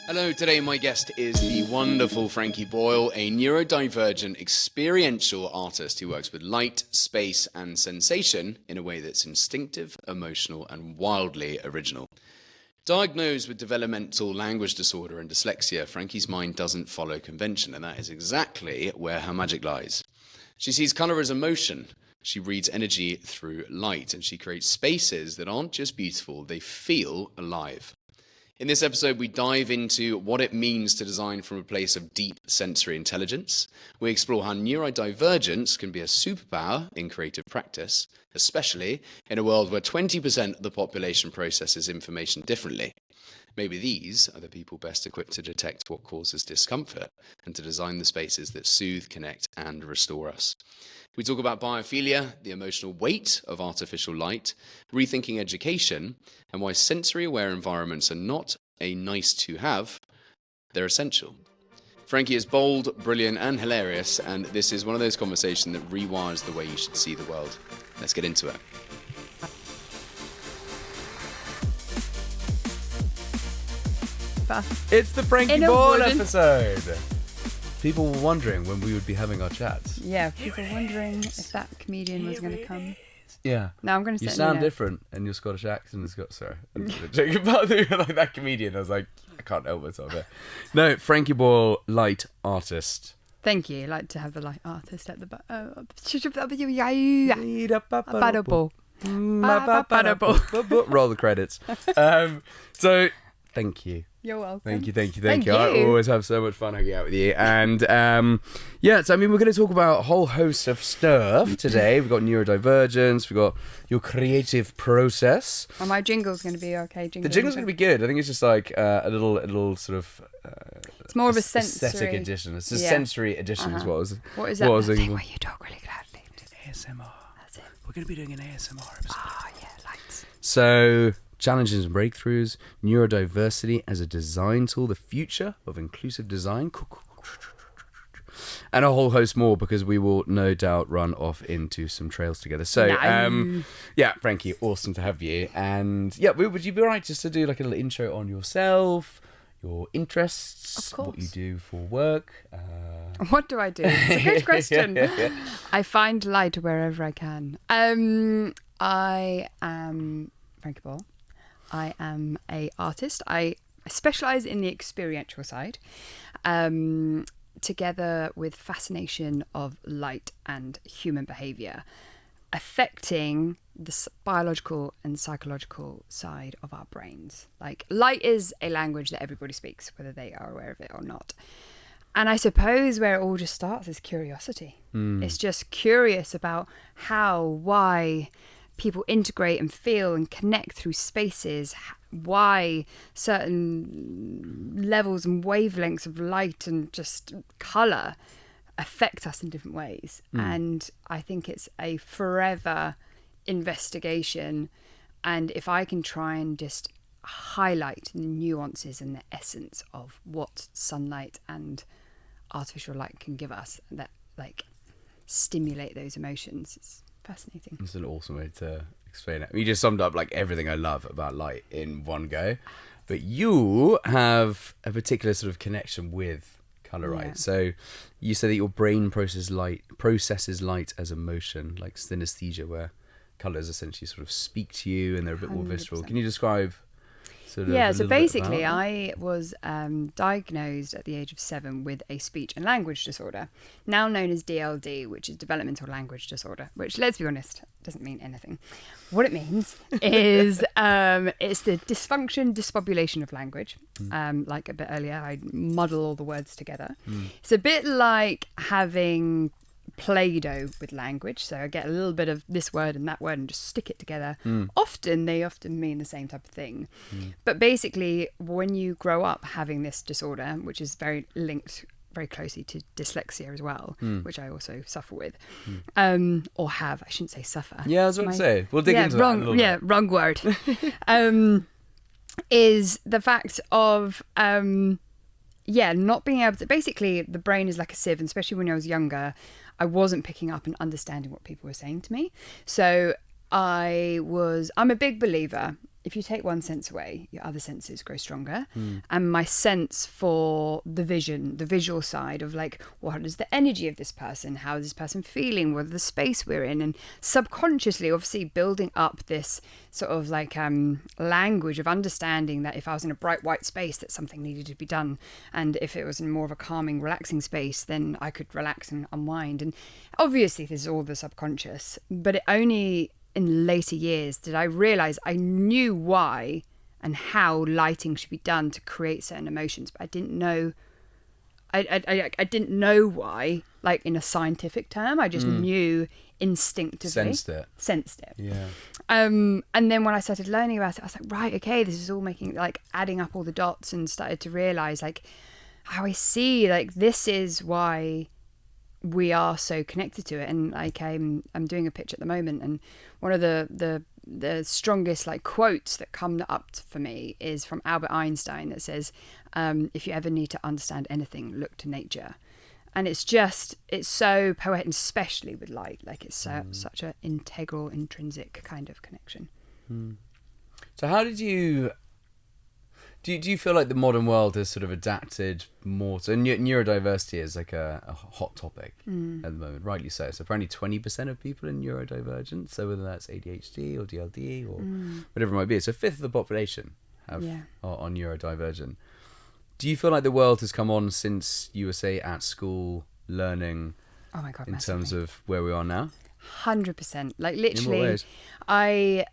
Hello, today my guest is the wonderful Frankie Boyle, a neurodivergent experiential artist who works with light, space and sensation in a way that's instinctive, emotional and wildly original. Diagnosed with developmental language disorder and dyslexia, Frankie's mind doesn't follow convention, and that is exactly where her magic lies. She sees colour as emotion, she reads energy through light, and she creates spaces that aren't just beautiful, they feel alive. In this episode, we dive into what it means to design from a place of deep sensory intelligence. We explore how neurodivergence can be a superpower in creative practice, especially in a world where 20% of the population processes information differently. Maybe these are the people best equipped to detect what causes discomfort and to design the spaces that soothe, connect, and restore us. We talk about biophilia, the emotional weight of artificial light, rethinking education, and why sensory-aware environments are not a nice-to-have, they're essential. Frankie is bold, brilliant, and hilarious, and this is one of those conversations that rewires the way you should see the world. Let's get into it. It's the Frankie Boyle episode. People were wondering when we would be having our chats. Yeah, people were wondering if that comedian was going to come. Yeah. Now I'm going to say you sound different, and your Scottish accent has got. Sorry, I'm joking about like that comedian. I was like, I can't help myself here. No, Frankie Boyle, light artist. Thank you. Like to have the light artist at the roll the credits. So, thank you. You're welcome. Thank you. I always have so much fun hanging out with you. And so we're going to talk about a whole host of stuff today. We've got neurodivergence, we've got your creative process. And my jingle's going to be okay. The jingle's going to be good. I think it's just like a little sort of... it's more of a sensory... aesthetic edition. It's a sensory edition as well. What is that? What thing where you talk really loudly? ASMR. That's it. We're going to be doing an ASMR episode. Oh, yeah, lights. So... challenges and breakthroughs, neurodiversity as a design tool, the future of inclusive design, and a whole host more, because we will no doubt run off into some trails together. So, Frankie, awesome to have you. And would you be all right just to do like a little intro on yourself, your interests, of course, what you do for work? What do I do? It's a good question. I find light wherever I can. I am Frankie Boyle. I am an artist. I specialise in the experiential side, together with fascination of light and human behaviour, affecting the biological and psychological side of our brains. Like, light is a language that everybody speaks, whether they are aware of it or not. And I suppose where it all just starts is curiosity. It's just curious about how, why people integrate and feel and connect through spaces, why certain levels and wavelengths of light and just colour affect us in different ways. And I think it's a forever investigation. And if I can try and just highlight the nuances and the essence of what sunlight and artificial light can give us, that like stimulate those emotions, it's fascinating. It's an awesome way to explain it. You just summed up like everything I love about light in one go. But you have a particular sort of connection with colour, right? So you said that your brain processes light as emotion, like synesthesia, where colours essentially sort of speak to you and they're a bit more visceral. Can you describe so basically I was diagnosed at the age of 7 with a speech and language disorder, now known as DLD, which is developmental language disorder, which, let's be honest, doesn't mean anything. What it means is it's the dysfunction, disbobulation of language. Like a bit earlier, I muddle all the words together. It's a bit like having Play-Doh with language, so I get a little bit of this word and that word and just stick it together. Often they mean the same type of thing, but basically when you grow up having this disorder, which is very linked very closely to dyslexia as well, which I also suffer with, or have. I shouldn't say suffer. Yeah, I was about to say. We'll dig into that a little bit. Wrong word. Is the fact of not being able to. Basically, the brain is like a sieve, and especially when I was younger, I wasn't picking up and understanding what people were saying to me. So I'm a big believer. If you take one sense away, your other senses grow stronger. And my sense for the visual side of like, what is the energy of this person? How is this person feeling? What the space we're in? And subconsciously, obviously, building up this sort of like language of understanding that if I was in a bright white space, that something needed to be done. And if it was in more of a calming, relaxing space, then I could relax and unwind. And obviously, this is all the subconscious, but it only in later years did I realize I knew why and how lighting should be done to create certain emotions, but I didn't know I didn't know why, like in a scientific term. I just knew instinctively. Sensed it. Yeah. And then when I started learning about it, I was like, right, okay, this is all making, like, adding up all the dots, and started to realize like how I see, like, this is why we are so connected to it. And like I'm doing a pitch at the moment, and one of the strongest like quotes that come up for me is from Albert Einstein that says, if you ever need to understand anything, look to nature. And it's so poetic, especially with light. Like, it's such an integral, intrinsic kind of connection. So how did you do you feel like the modern world has sort of adapted more to neurodiversity is like a hot topic at the moment, rightly so. So apparently 20% of people are neurodivergent, so whether that's ADHD or DLD or whatever it might be, so a fifth of the population are neurodivergent. Do you feel like the world has come on since you were, say, at school learning in terms of where we are now? 100%. Like, literally, I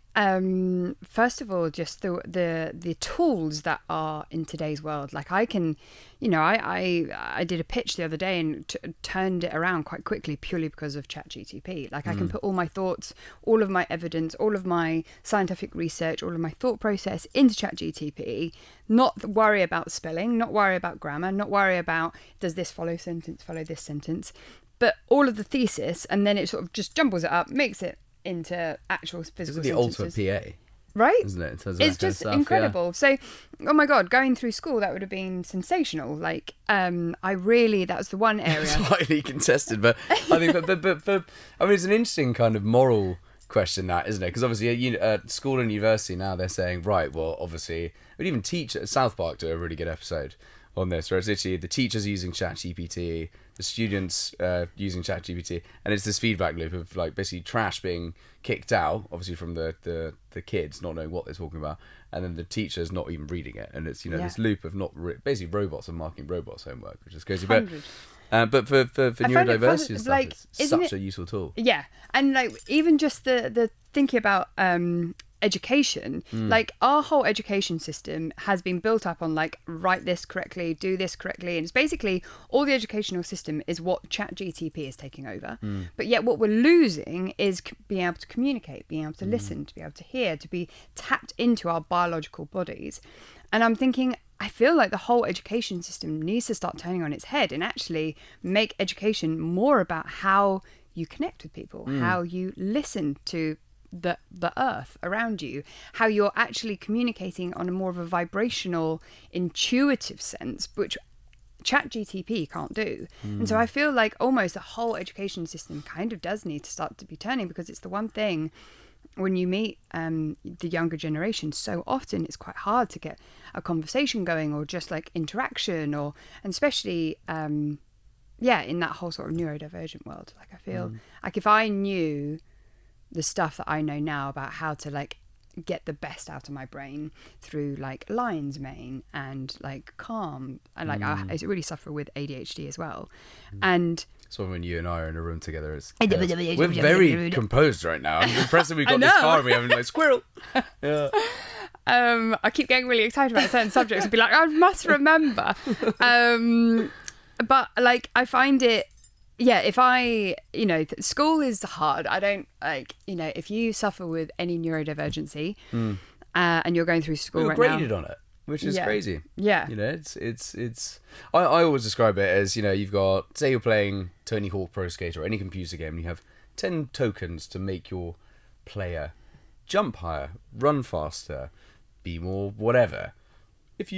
first of all, just the tools that are in today's world. Like, I can, I did a pitch the other day and turned it around quite quickly purely because of ChatGTP. Like, I can put all my thoughts, all of my evidence, all of my scientific research, all of my thought process into ChatGTP. Not worry about spelling, not worry about grammar, not worry about does this follow this sentence. But all of the thesis, and then it sort of just jumbles it up, makes it into actual physical the sentences. Ultimate PA, right? Isn't it? It's just incredible. Yeah. So, oh my God, going through school, that would have been sensational. Like, that was the one area. Slightly contested, but I think, but I mean, it's an interesting kind of moral question, that, isn't it? Because obviously, at school and university now, they're saying, right, well, obviously, but even South Park do a really good episode on this, where it's literally the teachers using ChatGPT, the students using ChatGPT, and it's this feedback loop of like basically trash being kicked out, obviously from the kids not knowing what they're talking about, and then the teachers not even reading it, and it's this loop of basically robots and marking robots homework, which is crazy. But for neurodiversity and stuff, it's such a useful tool. Yeah, and like even just the thinking about education, like our whole education system has been built up on like write this correctly, do this correctly, and it's basically all the educational system is what ChatGTP is taking over. But yet what we're losing is being able to communicate, being able to listen, to be able to hear, to be tapped into our biological bodies. And I'm thinking, I feel like the whole education system needs to start turning on its head and actually make education more about how you connect with people, how you listen to the earth around you, how you're actually communicating on a more of a vibrational, intuitive sense, which ChatGTP can't do. And so I feel like almost the whole education system kind of does need to start to be turning, because it's the one thing when you meet the younger generation, so often it's quite hard to get a conversation going or just like interaction, and especially in that whole sort of neurodivergent world. Like, I feel like if I knew the stuff that I know now about how to like get the best out of my brain through like lion's mane and like calm, and like I really suffer with ADHD as well. And so when you and I are in a room together, we're very composed right now. I'm impressed that we've got this far and we haven't like squirrel. Yeah. I keep getting really excited about certain subjects and be like, I must remember. But like I find it, if school is hard. I don't like, if you suffer with any neurodivergency and you're going through school right now. You're graded on it, which is crazy. Yeah. It's I always describe it as, you've got, say you're playing Tony Hawk Pro Skater or any computer game, and you have 10 tokens to make your player jump higher, run faster, be more whatever. If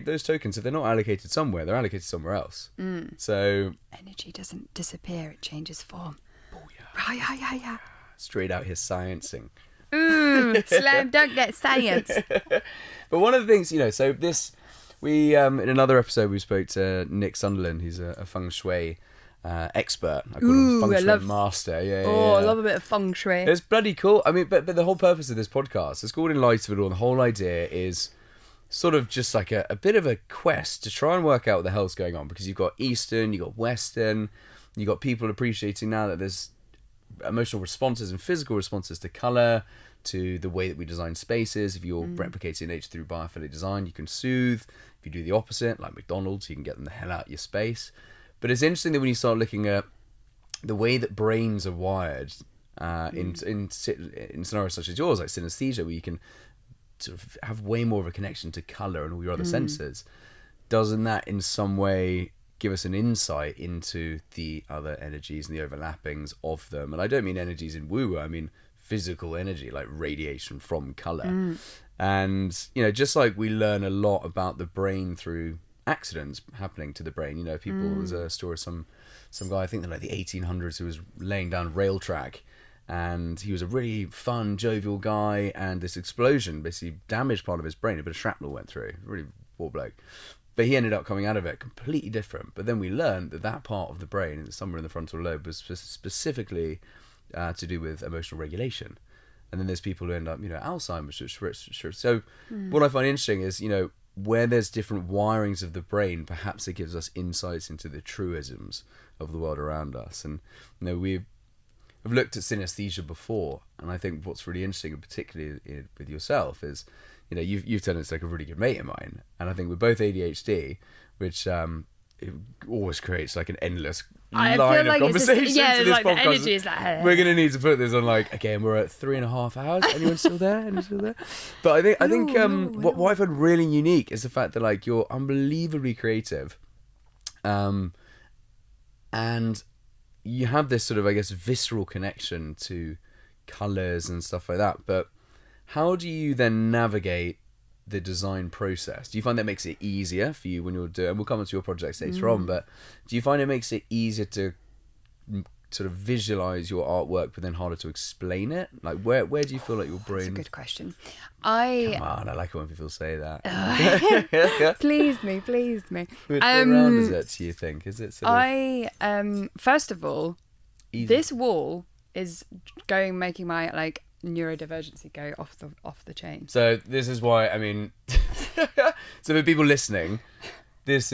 those tokens, if they're not allocated somewhere, they're allocated somewhere else. So energy doesn't disappear; it changes form. Oh yeah. Yeah. straight out here sciencing. Slam dunk that science. But one of the things, so we in another episode we spoke to Nick Sunderland, who's a feng shui expert. I call him feng shui master. Yeah, I love a bit of feng shui. It's bloody cool. I mean, but the whole purpose of this podcast, it's called In Light of It All, and the whole idea is sort of just like a bit of a quest to try and work out what the hell's going on, because you've got Eastern, you've got Western, you've got people appreciating now that there's emotional responses and physical responses to colour, to the way that we design spaces. If you're replicating nature through biophilic design, you can soothe. If you do the opposite, like McDonald's, you can get them the hell out of your space. But it's interesting that when you start looking at the way that brains are wired in scenarios such as yours, like synesthesia, where you can sort of have way more of a connection to colour and all your other senses, doesn't that in some way give us an insight into the other energies and the overlappings of them? And I don't mean energies in woo-woo, I mean physical energy, like radiation from colour. And just like we learn a lot about the brain through accidents happening to the brain, people, there's a story of some guy, I think in like the 1800s, who was laying down rail track, and he was a really fun, jovial guy, and this explosion basically damaged part of his brain. A bit of shrapnel went through. Really poor bloke. But he ended up coming out of it completely different. But then we learned that part of the brain, somewhere in the frontal lobe, was specifically to do with emotional regulation. And then there's people who end up, Alzheimer's. So what I find interesting is, where there's different wirings of the brain, perhaps it gives us insights into the truisms of the world around us. And I've looked at synesthesia before, and I think what's really interesting, and particularly with yourself, is you've turned into like a really good mate of mine, and I think we're both ADHD, which it always creates like an endless line of conversations. Yeah, this like podcast. the energy is like. We're gonna need to put this on again. We're at 3.5 hours. Anyone still there? Anyone still there? But I think what I find really unique is the fact that you're unbelievably creative, and you have this sort of, I guess, visceral connection to colours and stuff like that. But how do you then navigate the design process? Do you find that makes it easier for you when you're doing, and we'll come onto your projects later on, but do you find it makes it easier to sort of visualize your artwork, but then harder to explain it? Like where do you feel like your brain... That's a good question. Come on, I like it when people say that. Please me. Which way around is it, do you think? Is it sort of... first of all, easy? This wall is making my neurodivergency go off the chain. So this is why, I mean, so for people listening, there's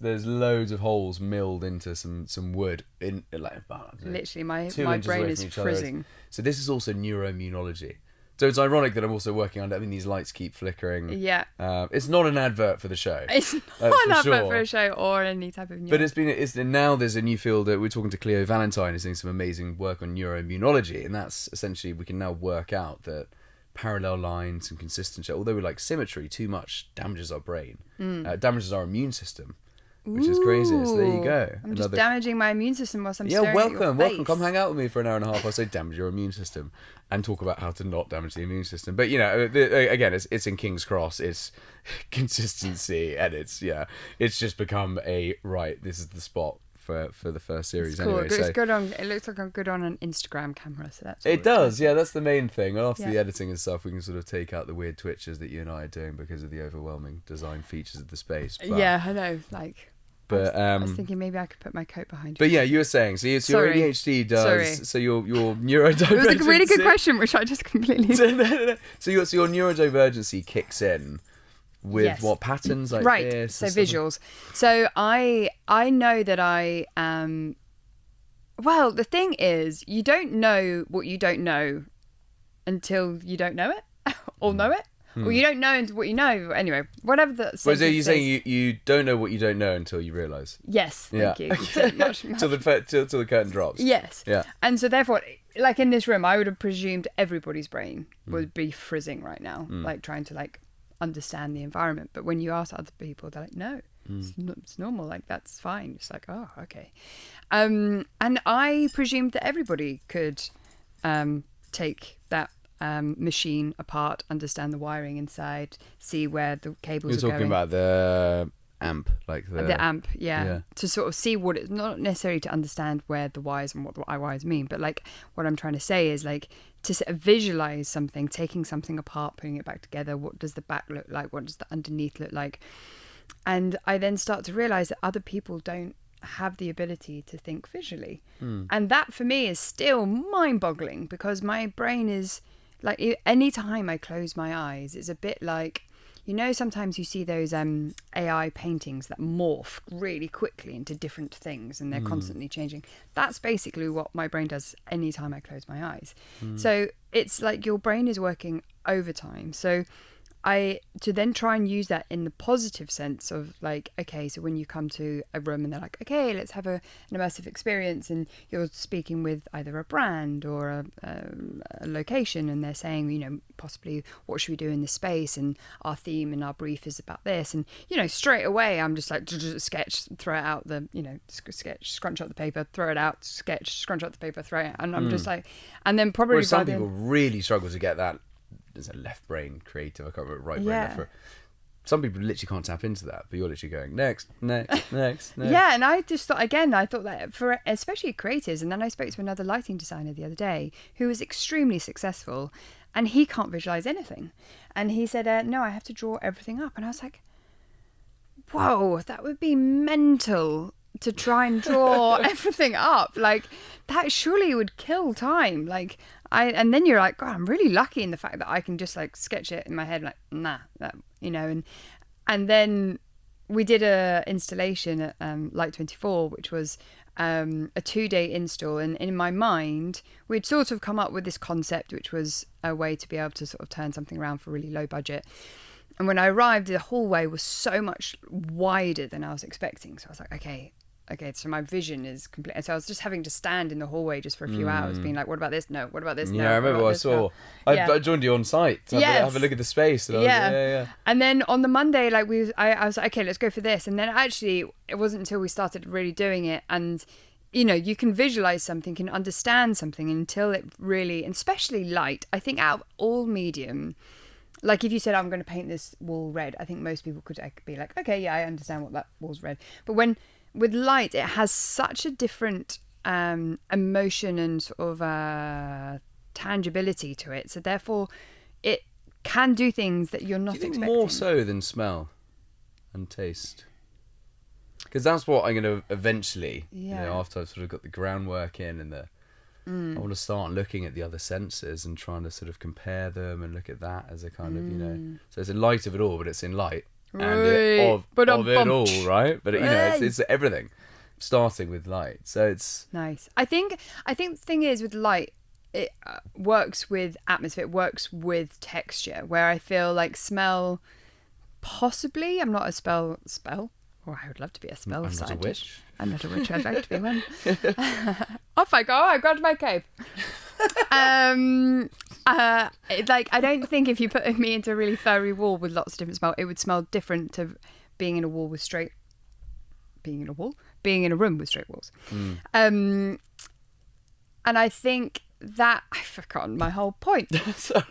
loads of holes milled into some wood in literally my brain is frizzing. So this is also neuroimmunology. So it's ironic that I'm also working on it. I mean, these lights keep flickering. Yeah. It's not an advert for the show. It's not an advert for a show or any type of neuro. But now there's a new field that we're talking to Cleo Valentine, who's doing some amazing work on neuroimmunology, and that's essentially, we can now work out that parallel lines and consistency, although symmetry too much damages our brain, damages our immune system, which is crazy. So there you go. I'm just damaging my immune system whilst I'm staring at your face. Welcome. Come hang out with me for an hour and a half. I'll say damage your immune system and talk about how to not damage the immune system. But again, it's in King's Cross. It's consistency, and it's just become this is the spot for the first series. It's cool. Anyway. It's good on. It looks like I'm good on an Instagram camera. So that's. It does. Yeah, that's the main thing. And after the editing and stuff, we can sort of take out the weird twitches that you and I are doing because of the overwhelming design features of the space. But, yeah, I know. But I was thinking maybe I could put my coat behind you. But yeah, you were saying, so your ADHD does. Sorry. So your neurodivergency. It was a really good question, which I just completely. No. So your neurodivergency kicks in with what patterns like this? So visuals. So I know that I am. Well, the thing is, you don't know what you don't know until you don't know it or know it. Or you don't know what you know. Anyway, whatever the sentence is. So you're saying you don't know what you don't know until you realise? Yes, thank you. Much. Till the curtain drops. Yes. Yeah. And so therefore, in this room, I would have presumed everybody's brain would be frizzing right now, trying to understand the environment. But when you ask other people, they're like, no, it's normal. That's fine. It's like, oh, okay. And I presumed that everybody could take that machine apart, understand the wiring inside, see where the cables are going. You're talking about the amp, like the amp, yeah. to sort of see what it's not necessarily to understand where the wires and what the wires mean, but like what I'm trying to say is like to visualize something, taking something apart, putting it back together. What does the back look like? What does the underneath look like? And I then start to realize that other people don't have the ability to think visually. And that for me is still mind-boggling, because my brain is like, any time I close my eyes, it's a bit like, you know, sometimes you see those AI paintings that morph really quickly into different things and they're constantly changing. That's basically what my brain does anytime I close my eyes. So it's like your brain is working overtime. So to then try and use that in the positive sense of like, okay, so when you come to a room and they're like, okay, let's have an immersive experience, and you're speaking with either a brand or a location, and they're saying, you know, possibly what should we do in this space, and our theme and our brief is about this, and you know, straight away I'm just like sketch, throw it out, the, you know, sketch, scrunch up the paper, throw it out, sketch, scrunch up the paper, throw it out, and I'm just like, and then probably some people really struggle to get that. There's a left brain creative, I can't remember, right brain, left brain. Some people literally can't tap into that, but you're literally going next. Yeah, and I just thought, again, I thought that for especially creatives, and then I spoke to another lighting designer the other day who was extremely successful, and he can't visualize anything, and he said, no, I have to draw everything up, and I was like, whoa, that would be mental to try and draw everything up. Like, that surely would kill time. Like, and then you're like, God, I'm really lucky in the fact that I can just like sketch it in my head, like, nah, that, you know, and then we did a installation at Light 24, which was a 2-day install, and in my mind we'd sort of come up with this concept, which was a way to be able to sort of turn something around for really low budget. And when I arrived, the hallway was so much wider than I was expecting, so I was like, okay, so my vision is complete. And so I was just having to stand in the hallway just for a few hours, being like, what about this? No. What about this? No. Yeah, I remember what I saw. I joined you on site to have a look at the space. And yeah. And then on the Monday, like I was like, okay, let's go for this. And then actually, it wasn't until we started really doing it, and you know, you can visualize something, can understand something until it really, and especially light. I think out of all medium, like if you said, I'm going to paint this wall red, I think most people could be like, okay, yeah, I understand what that wall's red. But with light, it has such a different emotion and sort of tangibility to it. So therefore, it can do things that you're not expecting. More so than smell and taste? Because that's what I'm going to eventually, you know, after I've sort of got the groundwork in and I want to start looking at the other senses and trying to sort of compare them and look at that as a kind of, you know, so it's in light of it all, but it's in light. And of it all, right? But you know, it's everything, starting with light. So it's nice. I think the thing is with light, it works with atmosphere, it works with texture. Where I feel like smell, possibly, I'm not a spell. Or I would love to be a spell scientist. Not a witch. I'm not a witch. I'd like to be one. Off I go. I grabbed my cape. Like, I don't think if you put me into a really furry wall with lots of different smell, it would smell different to being in a room with straight walls. And I think that I've forgotten my whole point. So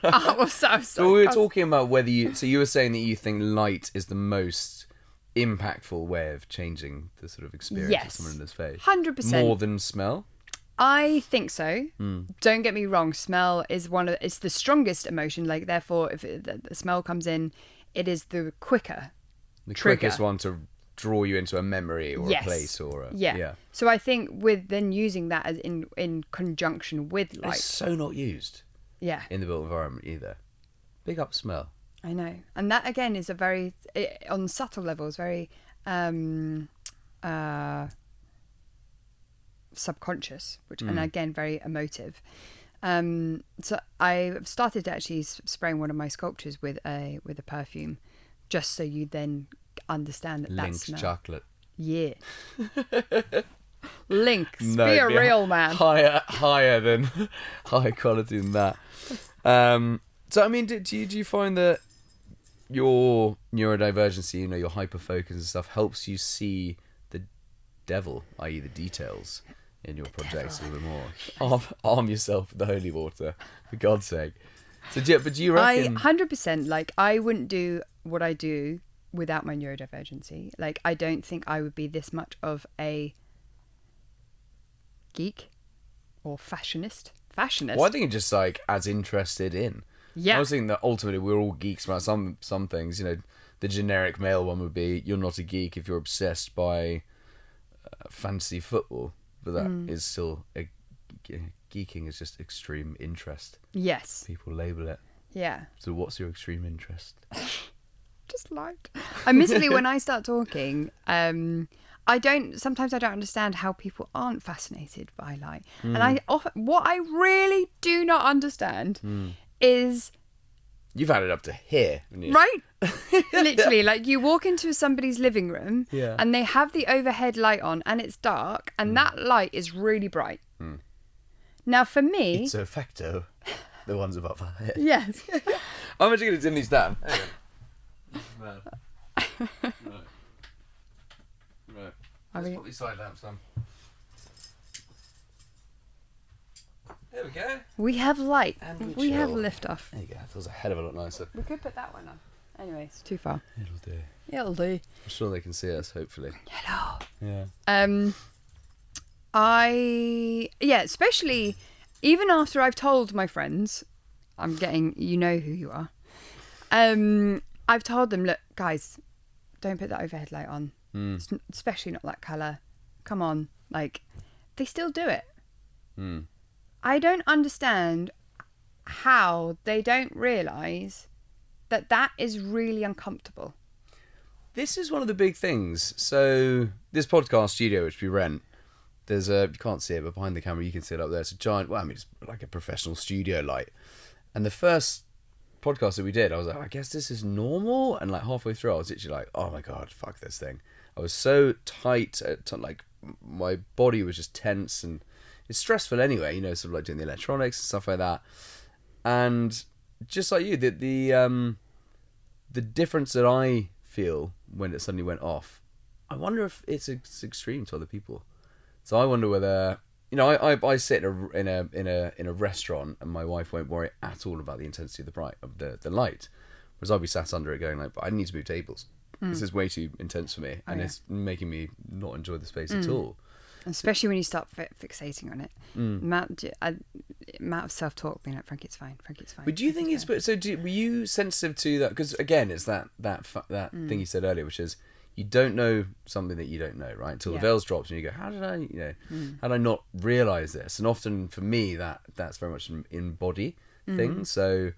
we were talking about whether you were saying that you think light is the most impactful way of changing the sort of experience of someone in this face. 100%. More than smell? I think so. Don't get me wrong. Smell is it's the strongest emotion. Like, therefore, if the smell comes in, it is the quicker trigger. Quickest one to draw you into a memory or a place or a... Yeah. So I think with then using that as in conjunction with light. It's so not used. Yeah. In the built environment either. Big up smell. I know. And that, again, is a very, on subtle levels, very subconscious, which and again, very emotive. So I've started actually spraying one of my sculptures with a perfume, just so you then understand that Linked smell. chocolate. Yeah. Links. No, be a real man. Higher than higher quality than that. So I mean, do you find that your neurodivergency, you know, your hyperfocus and stuff, helps you see the devil, i.e. the details in your projects a little more? Arm yourself with the holy water, for God's sake. So, do you reckon? 100%. Like, I wouldn't do what I do without my neurodivergency. Like, I don't think I would be this much of a geek or fashionist. Well, I think it's just like as interested in. Yeah. I was thinking that ultimately we're all geeks about some things. You know, the generic male one would be you're not a geek if you're obsessed by fantasy football, but that is still geeking is just extreme interest. Yes. People label it. Yeah. So what's your extreme interest? Just like, admittedly, when I start talking, sometimes I don't understand how people aren't fascinated by light. And what I really do not understand is... You've had it up to here, haven't you? Right? Literally, like you walk into somebody's living room and they have the overhead light on and it's dark and that light is really bright. Now for me... It's effecto. The ones above our head. Yes. How much are you going to dim these down? Right. Let's put these side lamps on. There we go. We have light. And We have chill. lift off. There you go. Feels a hell of a lot nicer. We could put that one on. Anyway, it's too far. It'll do. It'll do. I'm sure they can see us, hopefully. Hello. Yeah. Especially even after I've told my friends, you know who you are. I've told them, look, guys, don't put that overhead light on. Especially not that colour. Come on. Like, they still do it. I don't understand how they don't realise that is really uncomfortable. This is one of the big things. So this podcast studio, which we rent, there's you can't see it, but behind the camera you can see it up there. It's a giant, it's like a professional studio light. And the first podcast that we did, I was like, I guess this is normal. And like halfway through, I was literally like, oh my God, fuck this thing. I was so tight, like my body was just tense, and it's stressful anyway, you know, sort of like doing the electronics and stuff like that. And just like you, the difference that I feel when it suddenly went off, I wonder if it's extreme to other people. So I wonder whether, you know, I sit in a restaurant and my wife won't worry at all about the intensity of the light, whereas I'll be sat under it going like, but I need to move tables. This is way too intense for me, and it's making me not enjoy the space at all. Especially when you start fixating on it. Amount of self-talk being like, Frankie, it's fine. Frankie, it's fine. But do you think it's... So were you sensitive to that? Because again, it's that thing you said earlier, which is you don't know something that you don't know, right? Until the veils drops and you go, how did I not realise this? And often for me, that's very much an in-body thing. So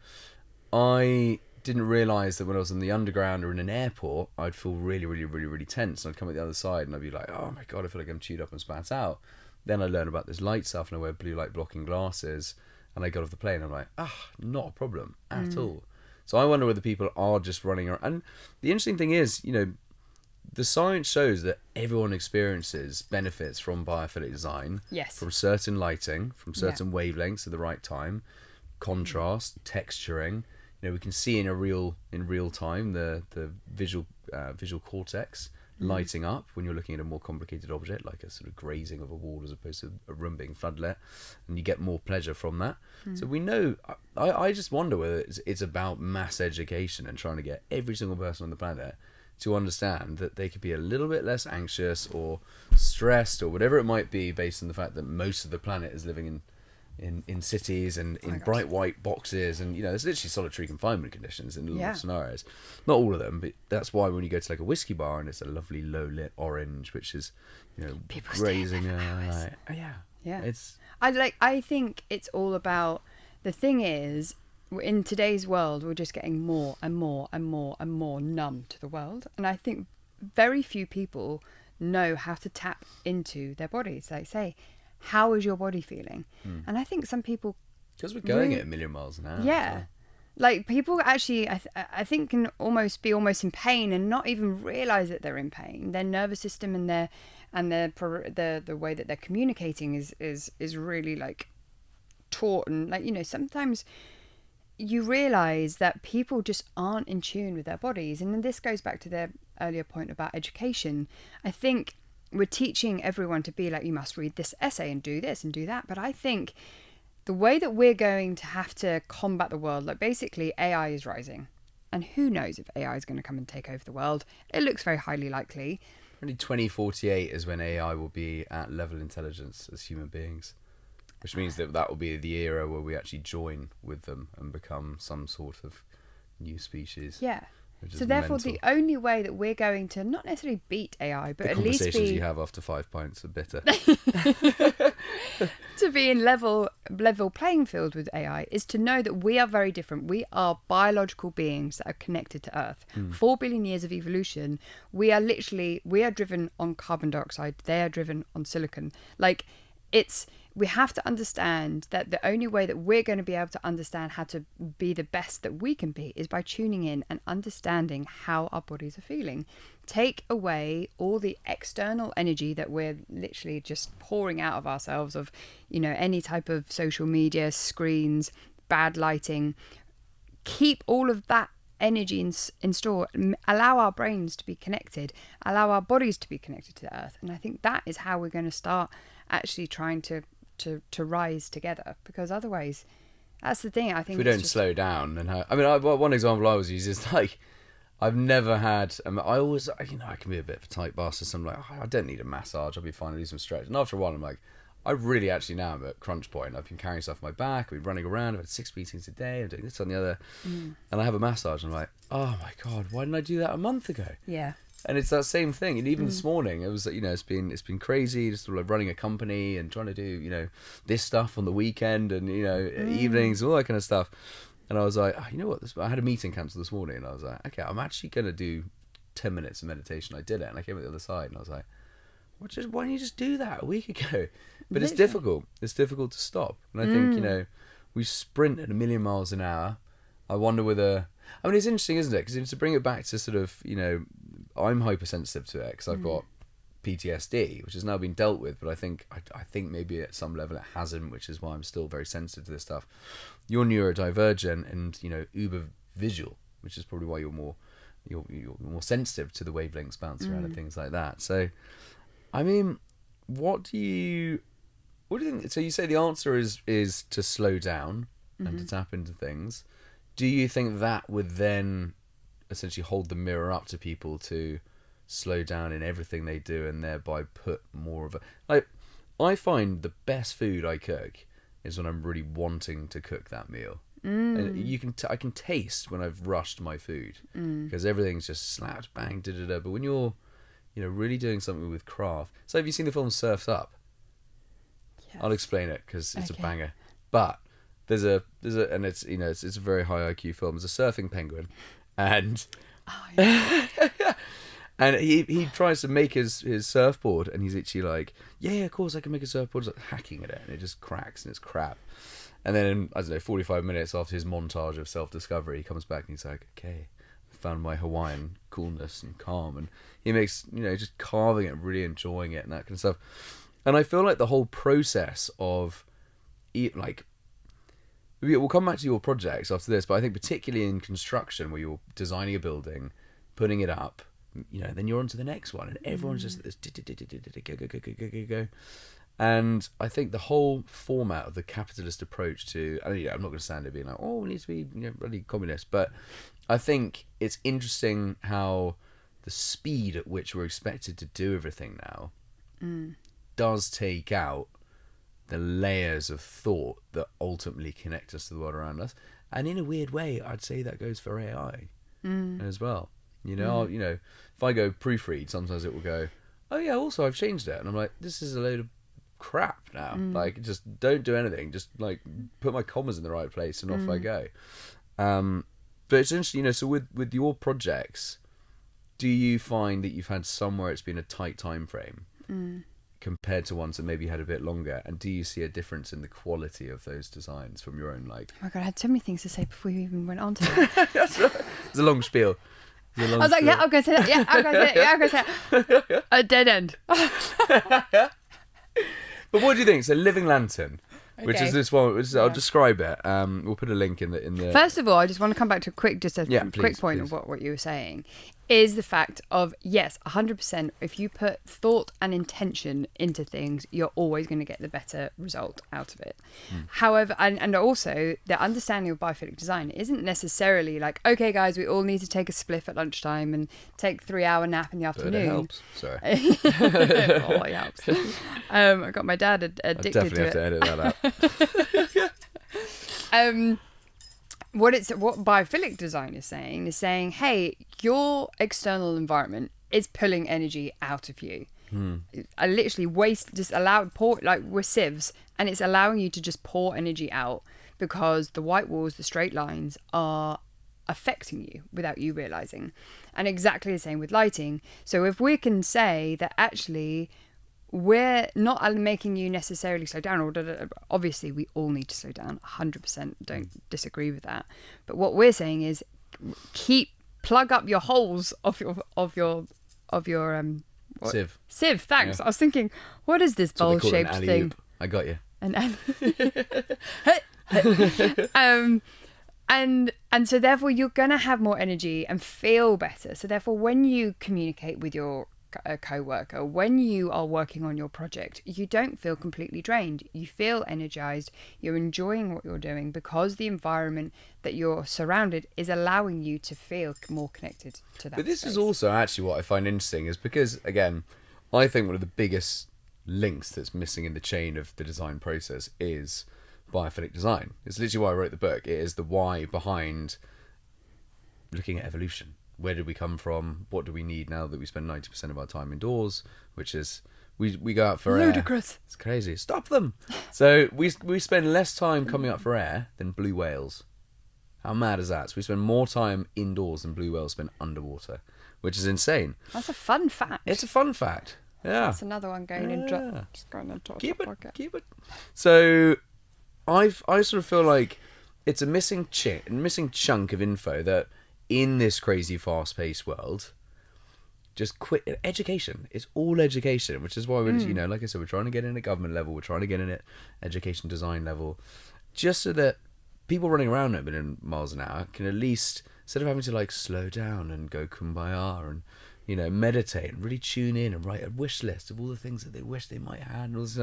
I didn't realise that when I was in the underground or in an airport, I'd feel really, really, really, really tense. And I'd come at the other side and I'd be like, oh my God, I feel like I'm chewed up and spat out. Then I learned about this light stuff and I wear blue light blocking glasses. And I got off the plane and I'm like, not a problem at all. So I wonder whether people are just running around. And the interesting thing is, you know, the science shows that everyone experiences benefits from biophilic design. Yes. From certain lighting, from certain wavelengths at the right time, contrast, texturing. You know, we can see in real time the visual cortex lighting up when you're looking at a more complicated object, like a sort of grazing of a wall as opposed to a room being floodlit, and you get more pleasure from that. So we know. I just wonder whether it's about mass education and trying to get every single person on the planet to understand that they could be a little bit less anxious or stressed or whatever it might be, based on the fact that most of the planet is living in cities and in bright white boxes, and you know there's literally solitary confinement conditions in a lot of scenarios. Not all of them, but that's why when you go to like a whiskey bar and it's a lovely low lit orange, which is, you know, people grazing yeah. It's I think it's all about, the thing is, in today's world we're just getting more and more and more and more numb to the world, and I think very few people know how to tap into their bodies. Like, say, how is your body feeling? And I think some people, because we're going at a million miles an hour. Yeah, like people actually, I think can almost be in pain and not even realise that they're in pain. Their nervous system and the way that they're communicating is really like taught, and like, you know, sometimes you realise that people just aren't in tune with their bodies. And then this goes back to their earlier point about education. I think we're teaching everyone to be like, you must read this essay and do this and do that. But I think the way that we're going to have to combat the world, like basically AI is rising. and who knows if AI is going to come and take over the world. It looks very highly likely. Only 2048 is when AI will be at level intelligence as human beings, which means that will be the era where we actually join with them and become some sort of new species. Yeah. Which So is therefore, mental. the only way that we're going to not necessarily beat AI, but The at least conversations be you have after 5 pints of bitter. to be in level playing field with AI is to know that we are very different. We are biological beings that are connected to Earth. 4 billion years of evolution. We are driven on carbon dioxide. They are driven on silicon. We have to understand that the only way that we're going to be able to understand how to be the best that we can be is by tuning in and understanding how our bodies are feeling. Take away all the external energy that we're literally just pouring out of ourselves, of, any type of social media, screens, bad lighting. Keep all of that energy in store. Allow our brains to be connected. Allow our bodies to be connected to the Earth. And I think that is how we're going to start actually trying to rise together, because otherwise, that's the thing. I think If we don't slow down, and one example I always use is like, I've never had. I always, I can be a bit of a tight bastard. So I'm like, I don't need a massage. I'll be fine. I'll do some stretch. And after a while, I'm like, I really actually now am at crunch point. I've been carrying stuff on my back. I've been running around. I've had 6 meetings a day. I'm doing this on the other, and I have a massage. And I'm like, oh my god, why didn't I do that a month ago? Yeah. And it's that same thing. And even this morning, it was, it's been crazy, just sort of running a company and trying to do, this stuff on the weekend and, evenings, all that kind of stuff. And I was like, you know what? I had a meeting cancelled this morning, and I was like, okay, I'm actually going to do 10 minutes of meditation. I did it, and I came at the other side, and I was like, why didn't you just do that a week ago? But it's difficult. It's difficult to stop. And I think, we sprint at 1,000,000 miles an hour. I wonder whether... it's interesting, isn't it? Because to bring it back to sort of, I'm hypersensitive to it because I've got PTSD, which has now been dealt with, but I think maybe at some level it hasn't, which is why I'm still very sensitive to this stuff. You're neurodivergent and uber visual, which is probably why you're more sensitive to the wavelengths bouncing around and things like that. So, what do you think? So you say the answer is to slow down and to tap into things. Do you think that would then essentially hold the mirror up to people to slow down in everything they do and thereby put more of a... I find the best food I cook is when I'm really wanting to cook that meal. And I can taste when I've rushed my food because everything's just slapped, bang, da-da-da. But when you're really doing something with craft... So have you seen the film Surf's Up? Yes. I'll explain it because it's a banger. But there's a and it's it's a very high IQ film. There's a surfing penguin, and and he tries to make his surfboard, and he's actually like, yeah, of course I can make a surfboard. He's like hacking at it, and it just cracks, and it's crap. And then I don't know, 45 minutes after his montage of self-discovery, he comes back and he's like, okay, I found my Hawaiian coolness and calm, and he makes just carving it, really enjoying it, and that kind of stuff. And I feel like the whole process of we'll come back to your projects after this, but I think particularly in construction where you're designing a building, putting it up, then you're on to the next one, and everyone's just this go. And I think the whole format of the capitalist approach to, I'm not going to stand there being like, oh, we need to be really communist, but I think it's interesting how the speed at which we're expected to do everything now does take out the layers of thought that ultimately connect us to the world around us. And in a weird way, I'd say that goes for AI as well. If I go proofread, sometimes it will go, oh yeah, also I've changed it. And I'm like, this is a load of crap now. Just don't do anything. Just put my commas in the right place and off I go. But it's interesting, so with your projects, do you find that you've had somewhere it's been a tight time frame compared to ones that maybe had a bit longer, and do you see a difference in the quality of those designs from your own Oh my god, I had so many things to say before you even went on to that. That's right. It's a long spiel. I was like, yeah, I'm going to say that. Yeah, I'm going to say that. Yeah, I'm going to say that. A dead end. But what do you think? So Living Lantern, which is this one. I'll describe it. We'll put a link in the. First of all, I just want to come back to a quick point please. of what you were saying. is the fact of, yes, 100%, if you put thought and intention into things, you're always going to get the better result out of it. However, and also the understanding of biophilic design isn't necessarily like, okay guys, we all need to take a spliff at lunchtime and take 3-hour nap in the afternoon. But it helps. Sorry. Oh, it helps. I got my dad addicted to it. Definitely have to edit that out. What biophilic design is saying, hey, your external environment is pulling energy out of you. I literally we're sieves, and it's allowing you to just pour energy out because the white walls, the straight lines are affecting you without you realizing. And exactly the same with lighting. So if we can say that actually we're not making you necessarily slow down, or obviously we all need to slow down, 100%, don't disagree with that, but what we're saying is plug up your holes of your sieve. Thanks. Yeah. I was thinking, what is this bowl shaped thing? I got you. And so therefore you're gonna have more energy and feel better. So therefore when you communicate with your co-worker, when you are working on your project, you don't feel completely drained. You feel energized. You're enjoying what you're doing because the environment that you're surrounded is allowing you to feel more connected to that. But this space. is also actually what I find interesting, is because, again, I think one of the biggest links that's missing in the chain of the design process is biophilic design. It's literally why I wrote the book. It is the why behind looking at evolution. Where did we come from? What do we need now that we spend 90% of our time indoors? Which is, we go out for ludicrous. Air. It's crazy. Stop them. So we spend less time coming up for air than blue whales. How mad is that? So we spend more time indoors than blue whales spend underwater, which is insane. That's a fun fact. It's a fun fact. Yeah. That's another one going in. Just going on top. Keep it. So I sort of feel like it's a missing chunk of info that, in this crazy fast-paced world, just quit education. It's all education, which is why we're, like I said, we're trying to get in at government level, we're trying to get in at education design level, just so that people running around at a million miles an hour can at least, instead of having to like slow down and go kumbaya and meditate and really tune in and write a wish list of all the things that they wish they might have and all this,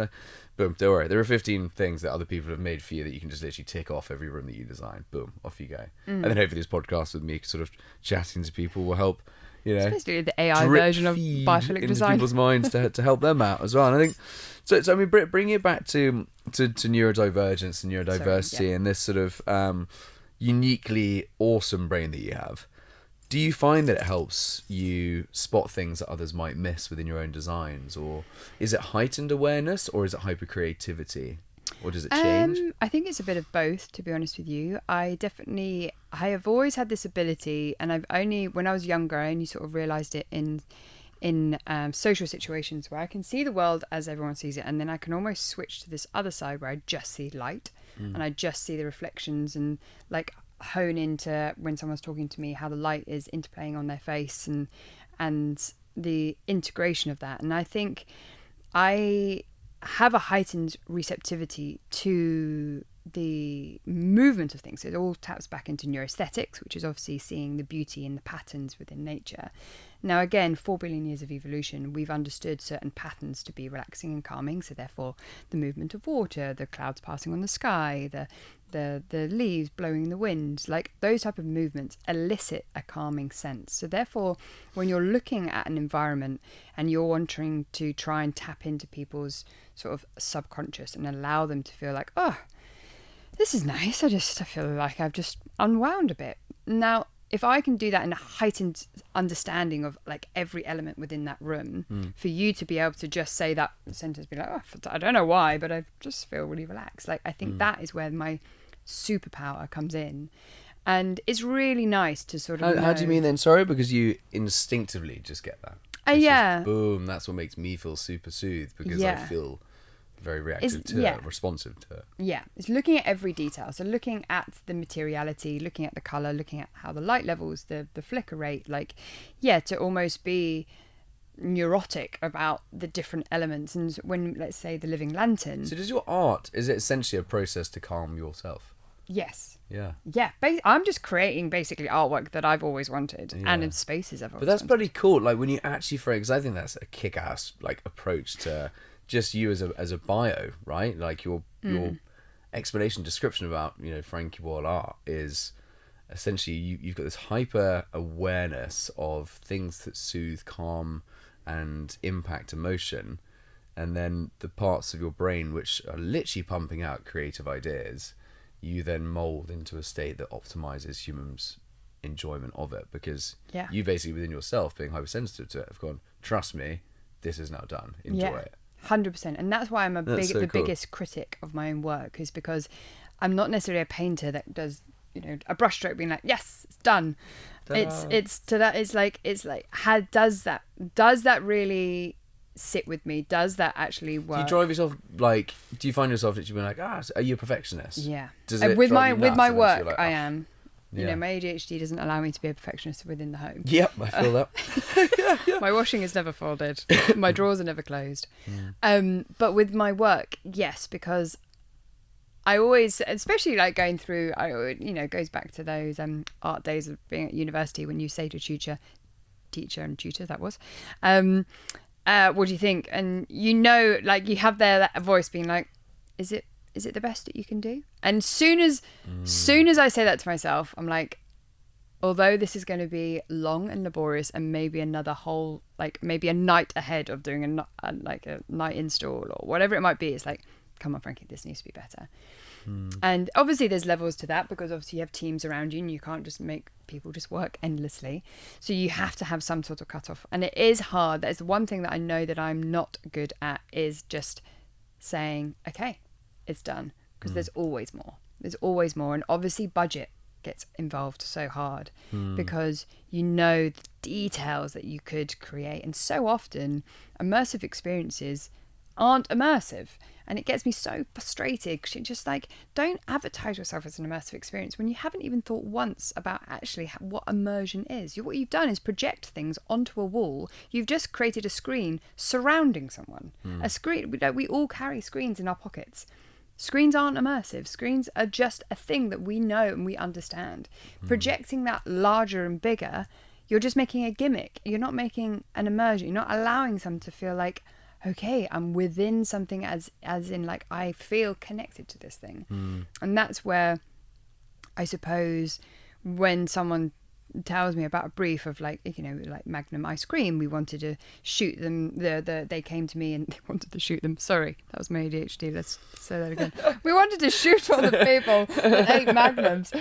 boom, don't worry, there are 15 things that other people have made for you that you can just literally tick off every room that you design. Boom, off you go. And then hopefully this podcast with me sort of chatting to people will help, it's basically the AI version of biophilic design into people's minds to help them out as well. And I think so I mean, bring it back to neurodivergence and neurodiversity and this sort of uniquely awesome brain that you have. Do you find that it helps you spot things that others might miss within your own designs, or is it heightened awareness, or is it hyper creativity, or does it change? I think it's a bit of both, to be honest with you. I have always had this ability, and when I was younger, I only sort of realised it in social situations where I can see the world as everyone sees it, and then I can almost switch to this other side where I just see light and I just see the reflections and like hone into when someone's talking to me how the light is interplaying on their face and the integration of that. And I think I have a heightened receptivity to the movement of things. So it all taps back into neurosthetics, which is obviously seeing the beauty in the patterns within nature. Now, again, 4 billion years of evolution, we've understood certain patterns to be relaxing and calming. So therefore, the movement of water, the clouds passing on the sky, the leaves blowing in the wind, like those type of movements elicit a calming sense. So therefore, when you're looking at an environment and you're wanting to try and tap into people's sort of subconscious and allow them to feel like, oh, this is nice. I feel like I've just unwound a bit. Now, if I can do that in a heightened understanding of like every element within that room, for you to be able to just say that sentence, be like, oh, I don't know why, but I just feel really relaxed. Like, I think that is where my superpower comes in. And it's really nice to sort of How do you mean then? Sorry, because you instinctively just get that. Yeah. Just, boom, that's what makes me feel super soothed, because I feel very reactive to it, responsive to it. Yeah, it's looking at every detail. So looking at the materiality, looking at the colour, looking at how the light levels, the flicker rate, like, to almost be neurotic about the different elements. And when, let's say, the living lantern. So does your art, is it essentially a process to calm yourself? Yes. Yeah. Yeah. I'm just creating basically artwork that I've always wanted, and in spaces I've always But that's wanted. pretty cool. Like when you actually frame, because I think that's a kick-ass like approach to just you as a bio, right? Like your explanation, description about Frankie Boyle art is essentially you've got this hyper awareness of things that soothe, calm, and impact emotion, and then the parts of your brain which are literally pumping out creative ideas, you then mold into a state that optimizes humans' enjoyment of it, because you basically within yourself, being hypersensitive to it, have gone, trust me, this is now done, enjoy it. 100%. And that's why I'm That's so the cool. biggest critic of my own work, is because I'm not necessarily a painter that does a brushstroke being like, yes, it's done. Ta-da. It's like how does that really sit with me? Does that actually work? Do you drive yourself, like, do you find yourself that you've been like, are you a perfectionist? Yeah. Does it with drive my you nuts eventually? work, You're like, I "Oh." am. My ADHD doesn't allow me to be a perfectionist within the home. Yep, I feel that. My washing is never folded. My drawers are never closed. But with my work, yes, because I always, especially like going through, it goes back to those art days of being at university when you say to teacher and tutor, that was, what do you think? And like you have that voice being like, is it the best that you can do? And soon as I say that to myself, I'm like, although this is going to be long and laborious and maybe another whole, like maybe a night ahead of doing a night install or whatever it might be, it's like, come on, Frankie, this needs to be better. And obviously there's levels to that, because obviously you have teams around you and you can't just make people just work endlessly. So you have to have some sort of cutoff. And it is hard. That is the one thing that I know that I'm not good at, is just saying, okay, it's done. Because there's always more. There's always more. And obviously budget gets involved so hard, because the details that you could create. And so often immersive experiences aren't immersive, and it gets me so frustrated, because you're just like, don't advertise yourself as an immersive experience when you haven't even thought once about actually what immersion is. What you've done is project things onto a wall. You've just created a screen surrounding someone. A screen, we all carry screens in our pockets. Screens aren't immersive. Screens are just a thing that we know and we understand. Projecting that larger and bigger, you're just making a gimmick. You're not making an immersion. You're not allowing someone to feel like, okay, I'm within something, as in like I feel connected to this thing. And that's where I suppose when someone tells me about a brief of like Magnum ice cream, we wanted to shoot them, they came to me and they wanted to shoot them, sorry, that was my ADHD, let's say that again. We wanted to shoot all the people that ate Magnums.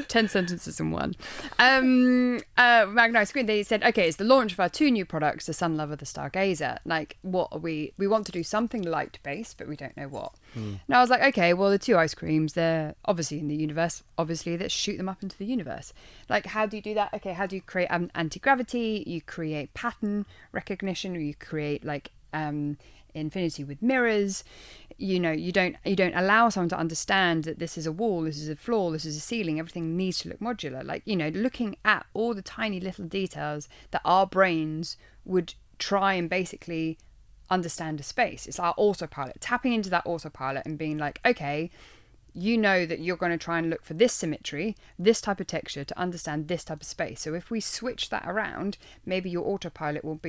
10 sentences in one. Magnum ice cream, they said, okay, it's the launch of our 2 new products, the Sun Lover, the Stargazer. Like, what are we want to do something light based, but we don't know what. And I was like, okay, well, the 2 ice creams, they're obviously in the universe, obviously let's shoot them up into the universe. Like, how do you do that? Okay, how do you create anti-gravity? You create pattern recognition, or you create like infinity with mirrors. You don't allow someone to understand that this is a wall, this is a floor, this is a ceiling, everything needs to look modular. Like, looking at all the tiny little details that our brains would try and basically understand a space. It's our autopilot, tapping into that autopilot and being like, okay, that you're going to try and look for this symmetry, this type of texture to understand this type of space. So if we switch that around, maybe your autopilot will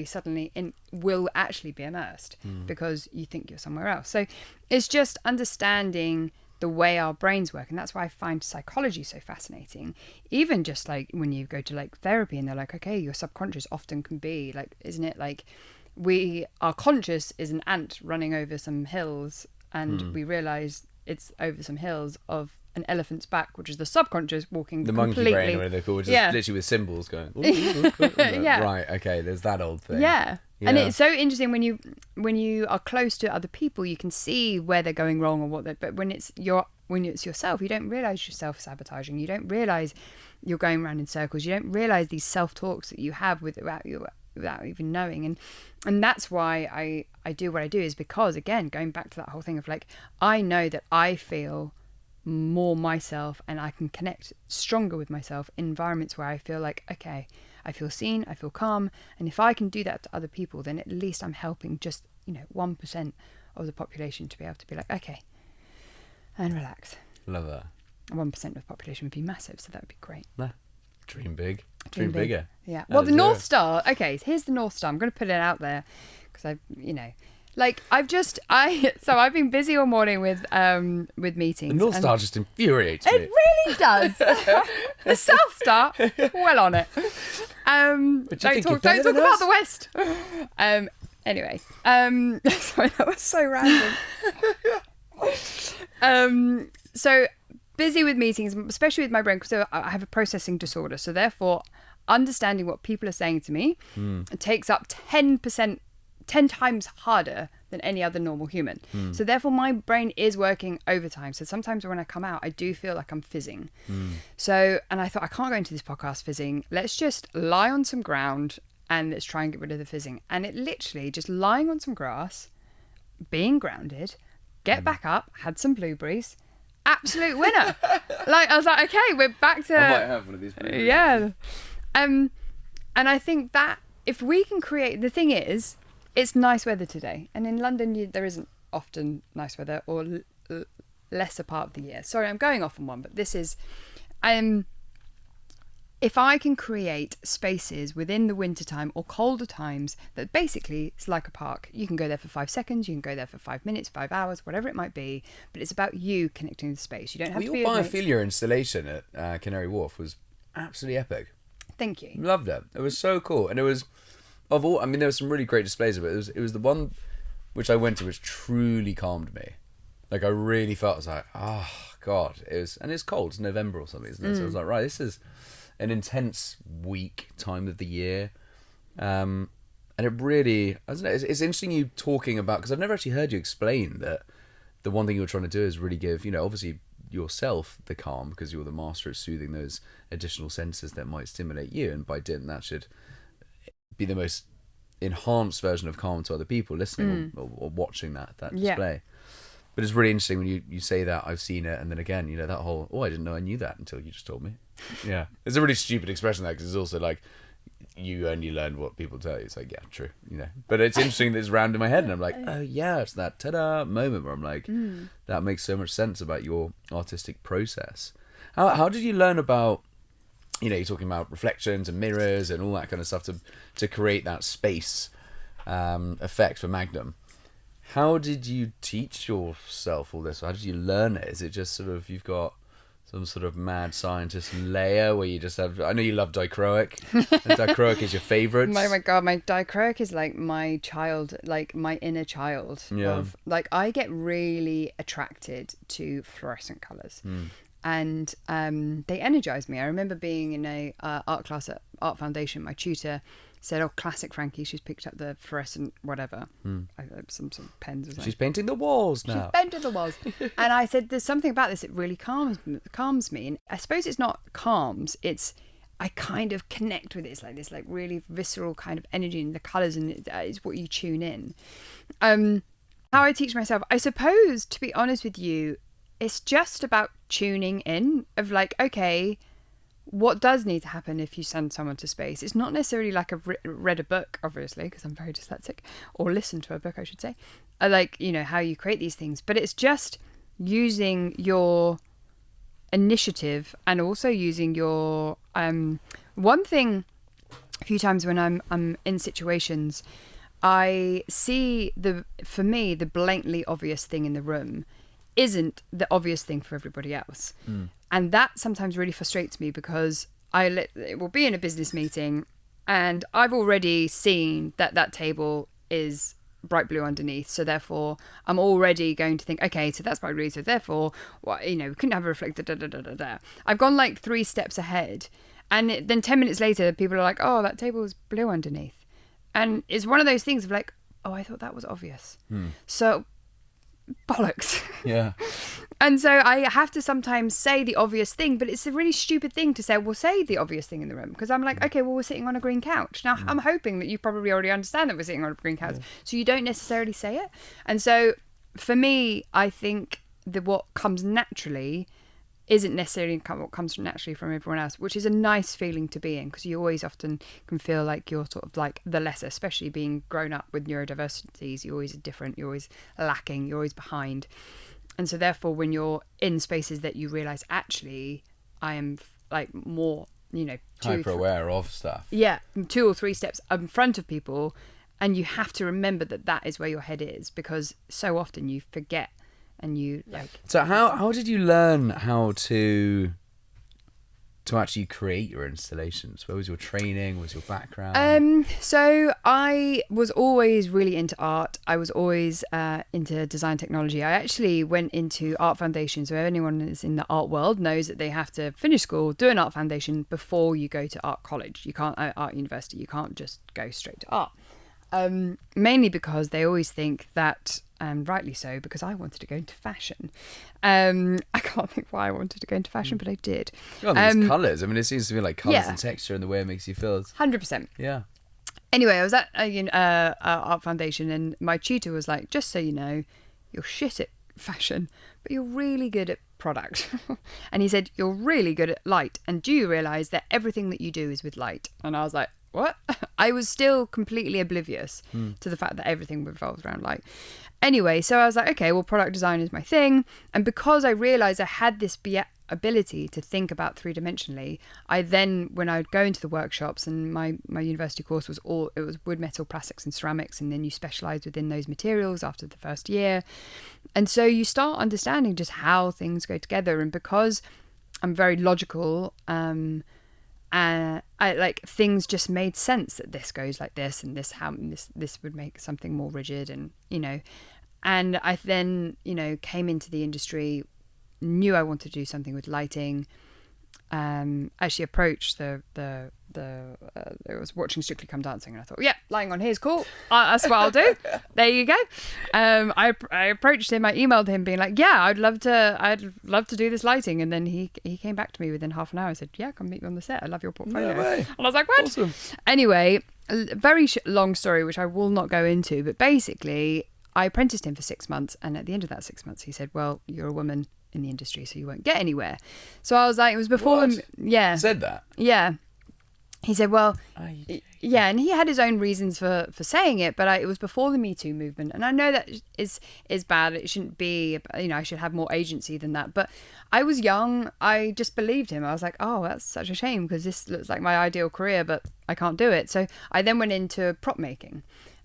actually be immersed because you think you're somewhere else. So it's just understanding the way our brains work. And that's why I find psychology so fascinating. Even just like when you go to like therapy and they're like, okay, your subconscious often can be like, isn't it like our conscious is an ant running over some hills, and we realize it's over some hills of an elephant's back, which is the subconscious walking The completely. monkey brain, or whatever they're called, which is literally with symbols going. Ooh, ooh, ooh, Yeah. Right. Okay. There's that old thing. Yeah. And it's so interesting when you are close to other people, you can see where they're going wrong or but when it's yourself, you don't realize you're self-sabotaging. You don't realize you're going around in circles. You don't realize these self-talks that you have without even knowing. And that's why I do what I do, is because, again, going back to that whole thing of like, I know that I feel more myself and I can connect stronger with myself in environments where I feel like, okay, I feel seen, I feel calm. And if I can do that to other people, then at least I'm helping just 1% of the population to be able to be like, okay, and relax. Love that. 1% of the population would be massive, so that would be great. Nah. Dream big. Dream big. Bigger. Yeah. Out Well, of the zero. North Star. Okay, here's the North Star. I'm going to put it out there because I've been busy all morning with meetings. The North and Star just infuriates me. It really does. The South Star, well on it. But you Don't think talk you're better about than us? the West. Anyway, sorry, that was so random. So busy with meetings, especially with my brain, because I have a processing disorder. So therefore, understanding what people are saying to me takes up 10 times harder than any other normal human. So therefore my brain is working overtime. So sometimes when I come out, I do feel like I'm fizzing. So, and I thought, I can't go into this podcast fizzing. Let's just lie on some ground and let's try and get rid of the fizzing. And it literally just lying on some grass, being grounded, get back up, had some blueberries, absolute winner. Like, I was like, okay, we're back to... I might have one of these. Yeah. And I think that if we can create... The thing is, it's nice weather today. And in London, there isn't often nice weather, or lesser part of the year. Sorry, I'm going off on one, but this is... if I can create spaces within the wintertime or colder times that basically it's like a park. You can go there for 5 seconds, you can go there for 5 minutes, 5 hours, whatever it might be, but it's about you connecting with the space. You don't have to be... Your biophilia installation at Canary Wharf was absolutely epic. Thank you. Loved it. It was so cool. And it was, of all, I mean, there were some really great displays of it. It was the one which I went to which truly calmed me. Like, I really felt, I was like, oh, God. And it's cold. It's November or something, isn't it? So I was like, right, this is an intense week time of the year. And it really, I don't know, it's interesting you talking about, because I've never actually heard you explain that the one thing you're trying to do is really give, obviously yourself the calm, because you're the master at soothing those additional senses that might stimulate you, and by doing that should be the most enhanced version of calm to other people listening or watching that display. But it's really interesting when you say that, I've seen it, and then again, that whole, I didn't know I knew that until you just told me. Yeah. It's a really stupid expression, that, because it's also like, you only learn what people tell you. It's like, yeah, true, But it's interesting that it's round in my head, and I'm like, oh yeah, it's that ta-da moment where I'm like, that makes so much sense about your artistic process. How did you learn about, you're talking about reflections and mirrors and all that kind of stuff to create that space effect for Magnum? How did you teach yourself all this? How did you learn it? Is it just sort of, you've got some sort of mad scientist layer where you just have... I know you love dichroic. And dichroic is your favourite. My God, my dichroic is like my child, like my inner child. Yeah. I get really attracted to fluorescent colours. And they energise me. I remember being in a art class at Art Foundation. My tutor said, oh, classic Frankie, she's picked up the fluorescent whatever. Some sort of pens or something. She's painting the walls now. She's painting the walls. And I said, there's something about this that really calms me. And I suppose it's not calms, it's I kind of connect with it. It's like this really visceral kind of energy in the colours, and it's what you tune in. How I teach myself, I suppose, to be honest with you, it's just about tuning in of like, okay, what does need to happen if you send someone to space? It's not necessarily like I've read a book, obviously, because I'm very dyslexic, or listened to a book, I should say, like, how you create these things. But it's just using your initiative and also using your... one thing, a few times when I'm in situations, I see for me, the blatantly obvious thing in the room isn't the obvious thing for everybody else. And that sometimes really frustrates me, because it will be in a business meeting and I've already seen that table is bright blue underneath, so therefore I'm already going to think, okay, so that's bright blue, so therefore, well, we couldn't have a reflector, I've gone like 3 steps ahead, and then 10 minutes later people are like, oh, that table is blue underneath. And it's one of those things of like, oh, I thought that was obvious. So bollocks. Yeah. And so I have to sometimes say the obvious thing, but it's a really stupid thing to say, well, say the obvious thing in the room. Because I'm like, okay, well, we're sitting on a green couch. Now, I'm hoping that you probably already understand that we're sitting on a green couch. So you don't necessarily say it. And so for me, I think that what comes naturally isn't necessarily what comes naturally from everyone else, which is a nice feeling to be in, because you always often can feel like you're sort of like the lesser, especially being grown up with neurodiversities. You're always different, you're always lacking, you're always behind. And so therefore, when you're in spaces that you realize, actually, I am like more, Hyper aware of stuff. Yeah, 2 or 3 steps in front of people. And you have to remember that is where your head is, because so often you forget and you like. So how did you learn how to actually create your installations? Where was your training? What was your background? So I was always really into art. I was always into design technology. I actually went into art foundation. So anyone that's in the art world knows that they have to finish school, do an art foundation before you go to art college. You can't art university. You can't just go straight to art. Mainly because they always think that, and rightly so, because I wanted to go into fashion. I can't think why I wanted to go into fashion, but I did. Oh, there's colours. I mean, it seems to be like colours and texture and the way it makes you feel. 100%. Yeah. Anyway, I was at art foundation, and my tutor was like, just so you know, you're shit at fashion, but you're really good at product. And he said, you're really good at light. And do you realise that everything that you do is with light? And I was like, what? I was still completely oblivious to the fact that everything revolves around light. Anyway, so I was like, okay, well, product design is my thing. And because I realised I had this ability to think about 3-dimensionally, I then, when I would go into the workshops, and my university course was wood, metal, plastics and ceramics, and then you specialise within those materials after the first year. And so you start understanding just how things go together. And because I'm very logical, I like things just made sense that this goes like this, and this would make something more rigid, and and I then came into the industry, knew I wanted to do something with lighting. Actually approached I was watching Strictly Come Dancing, and I thought, yeah, lighting on here is cool. That's what I'll do. There you go. I approached him. I emailed him being like, yeah, I'd love to do this lighting. And then he came back to me within half an hour. I said, yeah, come meet me on the set. I love your portfolio. No way. And I was like, what? Awesome. Anyway, a very long story, which I will not go into. But basically, I apprenticed him for 6 months. And at the end of that 6 months, he said, well, you're a woman in the industry, so you won't get anywhere. So I was like, it was before What? them. Yeah. Said that? Yeah. He said, well, yeah, and he had his own reasons for saying it, but it was before the Me Too movement. And I know that is bad. It shouldn't be, I should have more agency than that. But I was young. I just believed him. I was like, oh, that's such a shame, because this looks like my ideal career, but I can't do it. So I then went into prop making.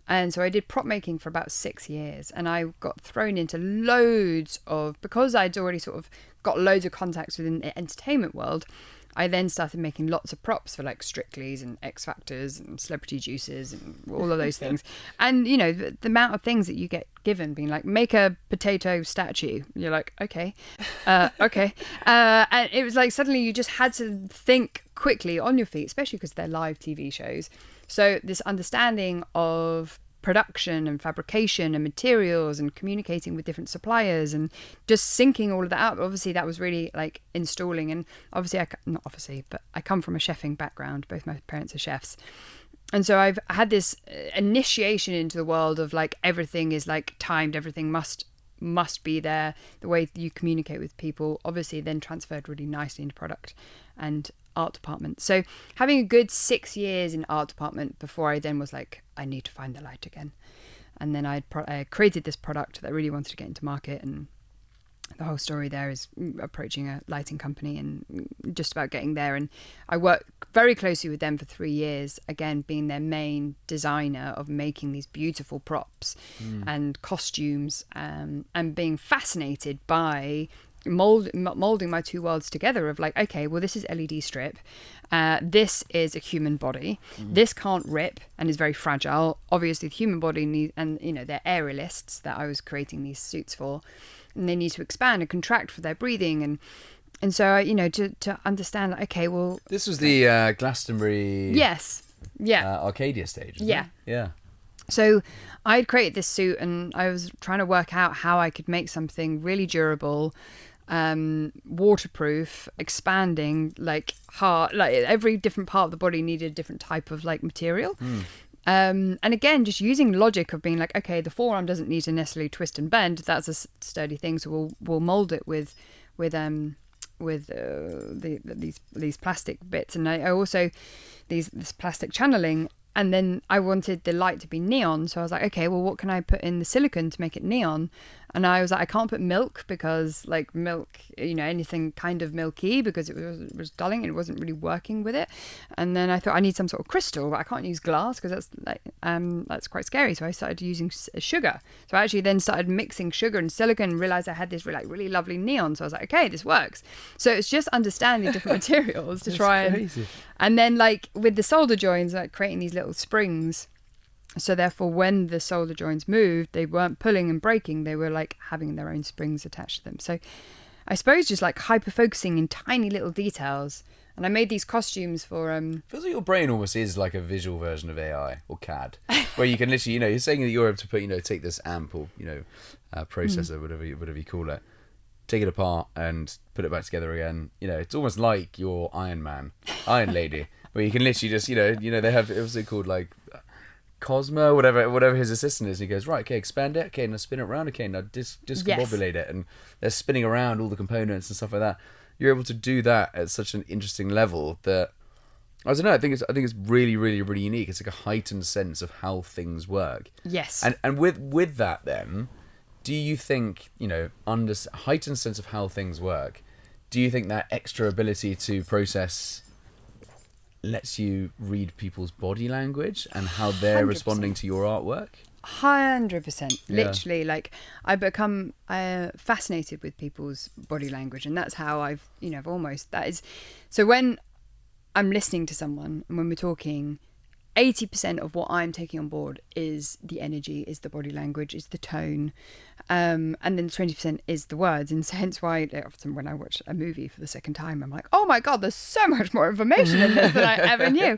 And so I did prop making for about 6 years, and I got thrown into loads of, because I'd already sort of got loads of contacts within the entertainment world, I then started making lots of props for like Strictly's and X Factors and Celebrity Juices and all of those things. And, the amount of things that you get given, being like, make a potato statue. You're like, okay, okay. And it was like, suddenly you just had to think quickly on your feet, especially because they're live TV shows. So this understanding of production and fabrication and materials and communicating with different suppliers and just syncing all of that up, obviously that was really like installing. And obviously but I come from a chefing background. Both my parents are chefs, and so I've had this initiation into the world of like everything is like timed, everything must be there. The way you communicate with people obviously then transferred really nicely into product and art department. So having a good 6 years in art department before I then was like, I need to find the light again. And then I created this product that I really wanted to get into market, and the whole story there is approaching a lighting company and just about getting there. And I worked very closely with them for 3 years, again being their main designer of making these beautiful props and costumes, and being fascinated by molding my two worlds together of like, okay, well, this is LED strip, this is a human body, this can't rip and is very fragile. Obviously the human body needs, and they're aerialists that I was creating these suits for, and they need to expand and contract for their breathing, and so to understand, like, okay, well, this was the Glastonbury Arcadia stage, isn't it? Yeah. So I'd created this suit, and I was trying to work out how I could make something really durable, waterproof, expanding, like hard, like every different part of the body needed a different type of like material. And again, just using logic of being like, okay, the forearm doesn't need to necessarily twist and bend. That's a sturdy thing, so we'll mold it with these plastic bits, and I also this plastic channeling. And then I wanted the light to be neon. So I was like, okay, well, what can I put in the silicone to make it neon? And I was like, I can't put milk because like milk, you know, anything kind of milky, because it was dulling and it wasn't really working with it. And then I thought I need some sort of crystal, but I can't use glass because that's quite scary. So I started using sugar. So I actually then started mixing sugar and silicon and realized I had this really lovely neon. So I was like, okay, this works. So it's just understanding different materials to try and then like with the solder joins, like creating these little springs. So therefore, when the solder joins moved, they weren't pulling and breaking. They were like having their own springs attached to them. So I suppose just like hyper focusing in tiny little details. And I made these costumes for Feels like your brain almost is like a visual version of AI or CAD, where you can literally, you know, you're saying that you're able to put, you know, take this amp or, you know, processor, whatever you call it, take it apart and put it back together again. You know, it's almost like your Iron Lady, where you can literally just, you know, they have, what's it called, like Cosmo, whatever his assistant is. He goes, right, okay, expand it, okay, now spin it around, okay, now discombobulate it, and they're spinning around all the components and stuff like that. You're able to do that at such an interesting level that I don't know. I think it's really, really, really unique. It's like a heightened sense of how things work. Yes. And with that, then, do you think, you know, heightened sense of how things work? Do you think that extra ability to process lets you read people's body language and how they're 100%. Responding to your artwork? 100%. Literally, like I become fascinated with people's body language, and that's how I've almost, that is, so when I'm listening to someone and when we're talking, 80% of what I'm taking on board is the energy, is the body language, is the tone, and then 20% is the words. And so hence why often when I watch a movie for the second time, I'm like, oh my God, there's so much more information in this than I ever knew.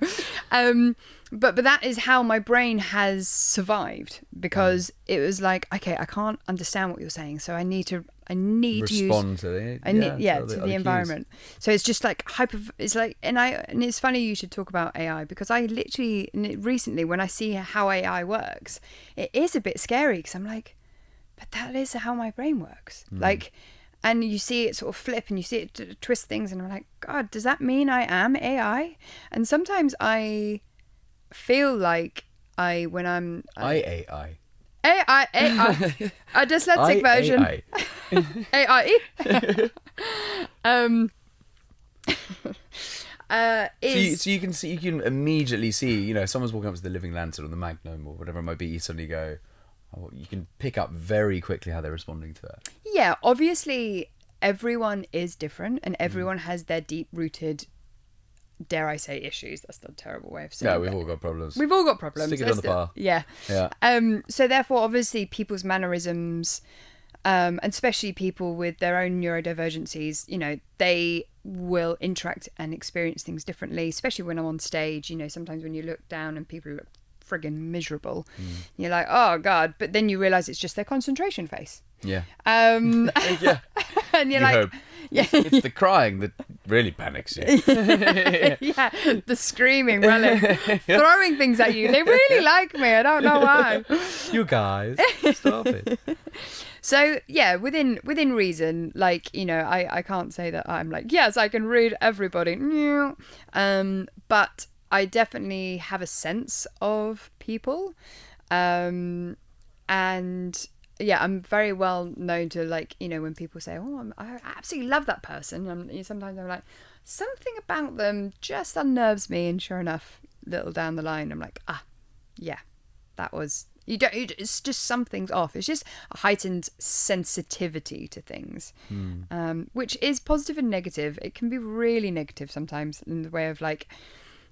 But that is how my brain has survived, because it was like, okay, I can't understand what you're saying, so I need to respond to the environment. So it's just like it's like, and it's funny you should talk about AI, because I literally recently, when I see how AI works, it is a bit scary, because I'm like, but that is how my brain works. Like, and you see it sort of flip and you see it twist things, and I'm like, God, does that mean I am AI? And sometimes I feel like when I'm AI, a dyslexic version. AI. So you can immediately see, you know, if someone's walking up to the Living Lantern or the Magnum or whatever it might be, you suddenly go, oh, you can pick up very quickly how they're responding to that. Yeah, obviously everyone is different and everyone has their deep-rooted, dare I say, issues. That's a terrible way of saying it. Yeah, we've all got problems. We've all got problems. Stick it on the bar. Yeah. Yeah. So therefore, obviously, people's mannerisms, and especially people with their own neurodivergencies, you know, they will interact and experience things differently, especially when I'm on stage. You know, sometimes when you look down and people look friggin' miserable, you're like, oh God, but then you realise it's just their concentration face. Yeah. Yeah. And you're like, hope. Yeah. It's the crying that really panics you. Yeah, the screaming, running, throwing things at you. They really like me. I don't know why. You guys, stop it. So yeah, within reason, like, you know, I can't say that I'm like, yes, I can read everybody. But I definitely have a sense of people, and yeah, I'm very well known to, like, you know, when people say, oh, I absolutely love that person, sometimes I'm like, something about them just unnerves me, and sure enough, little down the line, I'm like, yeah, that was, it's just something's off. It's just a heightened sensitivity to things, which is positive and negative. It can be really negative sometimes in the way of, like,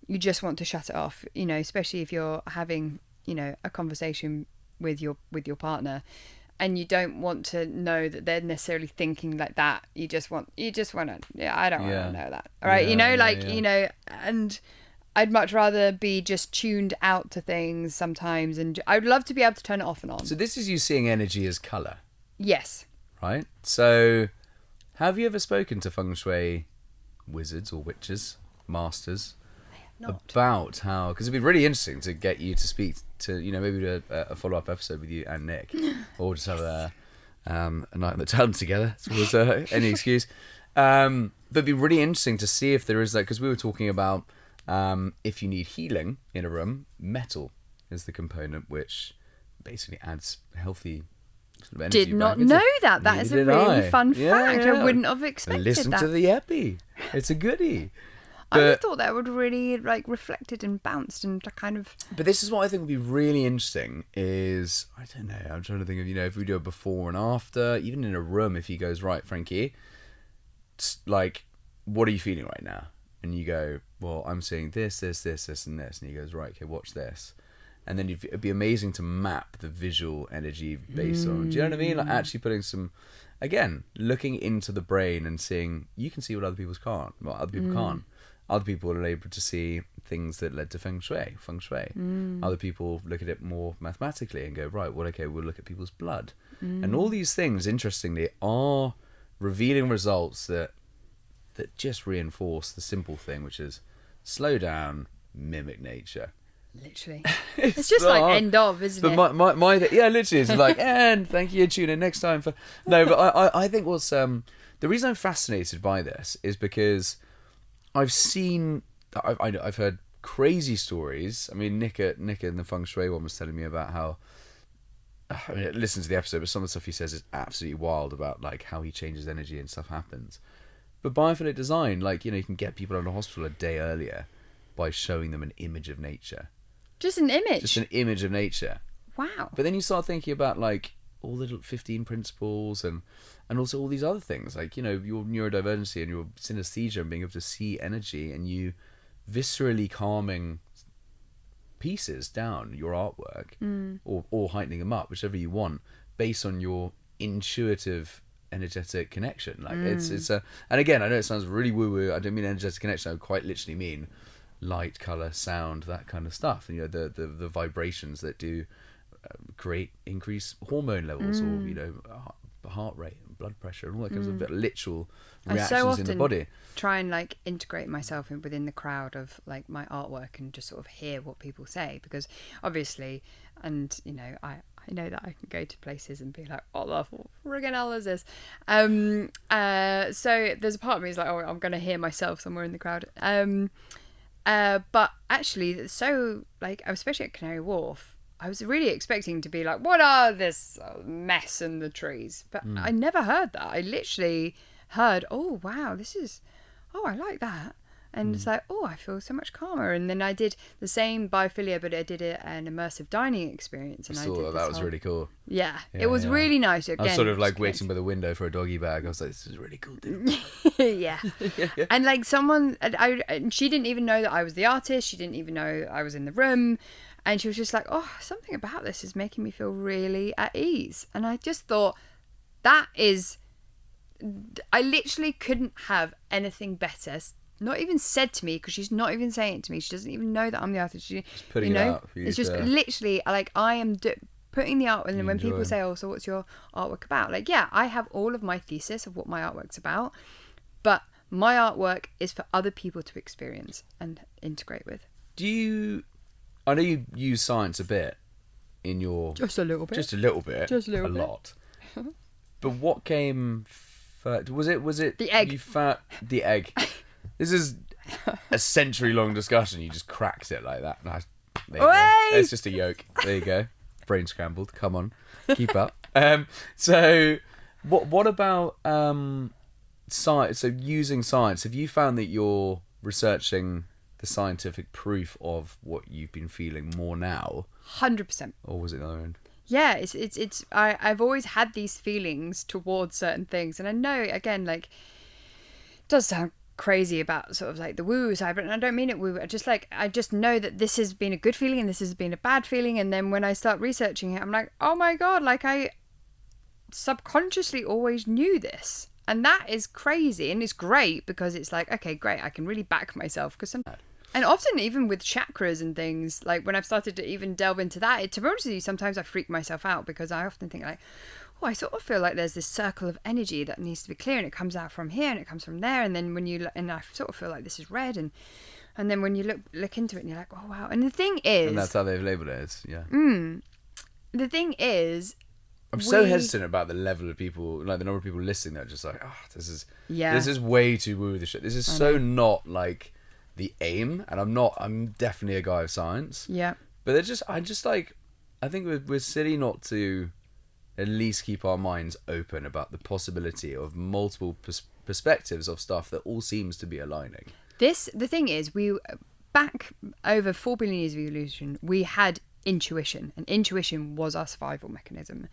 you just want to shut it off, you know, especially if you're having, you know, a conversation with your partner, and you don't want to know that they're necessarily thinking like that. You just want to, yeah, I don't want to know that. All right. You know, and I'd much rather be just tuned out to things sometimes. And I'd love to be able to turn it off and on. So this is you seeing energy as colour. Yes. Right. So have you ever spoken to feng shui wizards or witches, masters, about how, because it'd be really interesting to get you to speak to, you know, maybe do a follow-up episode with you and Nick, or just have a night in the town together. Was any excuse? But it'd be really interesting to see if there is, like, because we were talking about if you need healing in a room, metal is the component which basically adds healthy sort of energy Did not back into- know that. That is a Neither did really I. fun Yeah, fact. yeah. I wouldn't have expected Listen that. to the epi. It's a goodie. I would have But, thought that would really like reflected and bounced and kind of. but this is what I think would be really interesting is, I don't know, I'm trying to think of, if we do a before and after, even in a room, if he goes, right, Frankie, like, what are you feeling right now? And you go, well, I'm seeing this, and this. And he goes, right, okay, watch this. And then it'd be amazing to map the visual energy based on, do you know what I mean? Like actually putting some, again, looking into the brain and seeing, you can see what other people can't. Other people are able to see things that led to feng shui. Other people look at it more mathematically and go, right, well, okay, we'll look at people's blood. And all these things, interestingly, are revealing results that just reinforce the simple thing, which is slow down, mimic nature. Literally. It's just like end of, isn't it? But my yeah, literally, it's like, and thank you, tune in next time for. No, but I think what's the reason I'm fascinated by this is because I've heard crazy stories. I mean, Nick in the feng shui one was telling me about how. I mean, listen to the episode, but some of the stuff he says is absolutely wild about like how he changes energy and stuff happens. But biophilic design, like, you can get people out of hospital a day earlier by showing them an image of nature. Just an image. Just an image of nature. Wow. But then you start thinking about like all the 15 principles and also all these other things, like, your neurodivergency and your synesthesia and being able to see energy and you viscerally calming pieces down your artwork or heightening them up, whichever you want, based on your intuitive energetic connection. Like it's a, and again, I know it sounds really woo woo. I don't mean energetic connection. I quite literally mean light, color, sound, that kind of stuff. And the vibrations that do increase hormone levels or heart rate and blood pressure and all that kinds of literal reactions I so often in the body. Try and like integrate myself within the crowd of like my artwork and just sort of hear what people say, because obviously, and I know that I can go to places and be like, what the friggin' hell is this? So there's a part of me is like, oh, I'm going to hear myself somewhere in the crowd. But actually, so like, especially at Canary Wharf, I was really expecting to be like, what are this mess in the trees? But I never heard that. I literally heard, oh, wow, I like that. And it's like, oh, I feel so much calmer. And then I did the same biophilia, but I did an immersive dining experience. And I I saw did that was really cool. Yeah, it was really nice. Again, I was sort of like waiting by the window for a doggy bag. I was like, this is really cool, dude. yeah. And like someone, and she didn't even know that I was the artist. She didn't even know I was in the room. And she was just like, oh, something about this is making me feel really at ease. And I just thought, I literally couldn't have anything better. Not even said to me, because she's not even saying it to me. She doesn't even know that I'm the artist. Just putting it out for you. It's just literally like I am putting the art. And then when enjoy. people say, "Oh, so what's your artwork about?" Like, yeah, I have all of my thesis of what my artwork's about, but my artwork is for other people to experience and integrate with. I know you use science a bit in your... Just a little bit. Just a little bit. Just a little bit. lot. But what came first? Was it... The egg. The egg. This is a century-long discussion. You just cracked it like that. Nice. There you go. It's just a yolk. There you go. Brain scrambled. Come on. Keep up. So, what about science? So, using science, have you found that you're researching the scientific proof of what you've been feeling more now? 100%. Or was it the other end? Yeah, it's I've always had these feelings towards certain things, and I know, again, like, it does sound crazy about sort of like the woo side, but I don't mean it woo. I just know that this has been a good feeling and this has been a bad feeling, and then when I start researching it, I'm like, oh my god, like I subconsciously always knew this, and that is crazy. And it's great because it's like, okay, great, I can really back myself, because and often even with chakras and things, like when I've started to even delve into that, to be honest with you, sometimes I freak myself out, because I often think like, oh, I sort of feel like there's this circle of energy that needs to be clear, and it comes out from here and it comes from there, and then when you and I sort of feel like this is red, and then when you look into it and you're like, oh wow. And the thing is, and that's how they've labelled it as, yeah. The thing is, I'm so hesitant about the level of people, like the number of people listening that are just like, oh, this is way too woo this shit. This is so not like the aim, and I'm definitely a guy of science. Yeah. But I think we're silly not to at least keep our minds open about the possibility of multiple perspectives of stuff that all seems to be aligning. The thing is, back over 4 billion years of evolution, we had intuition, and intuition was our survival mechanism.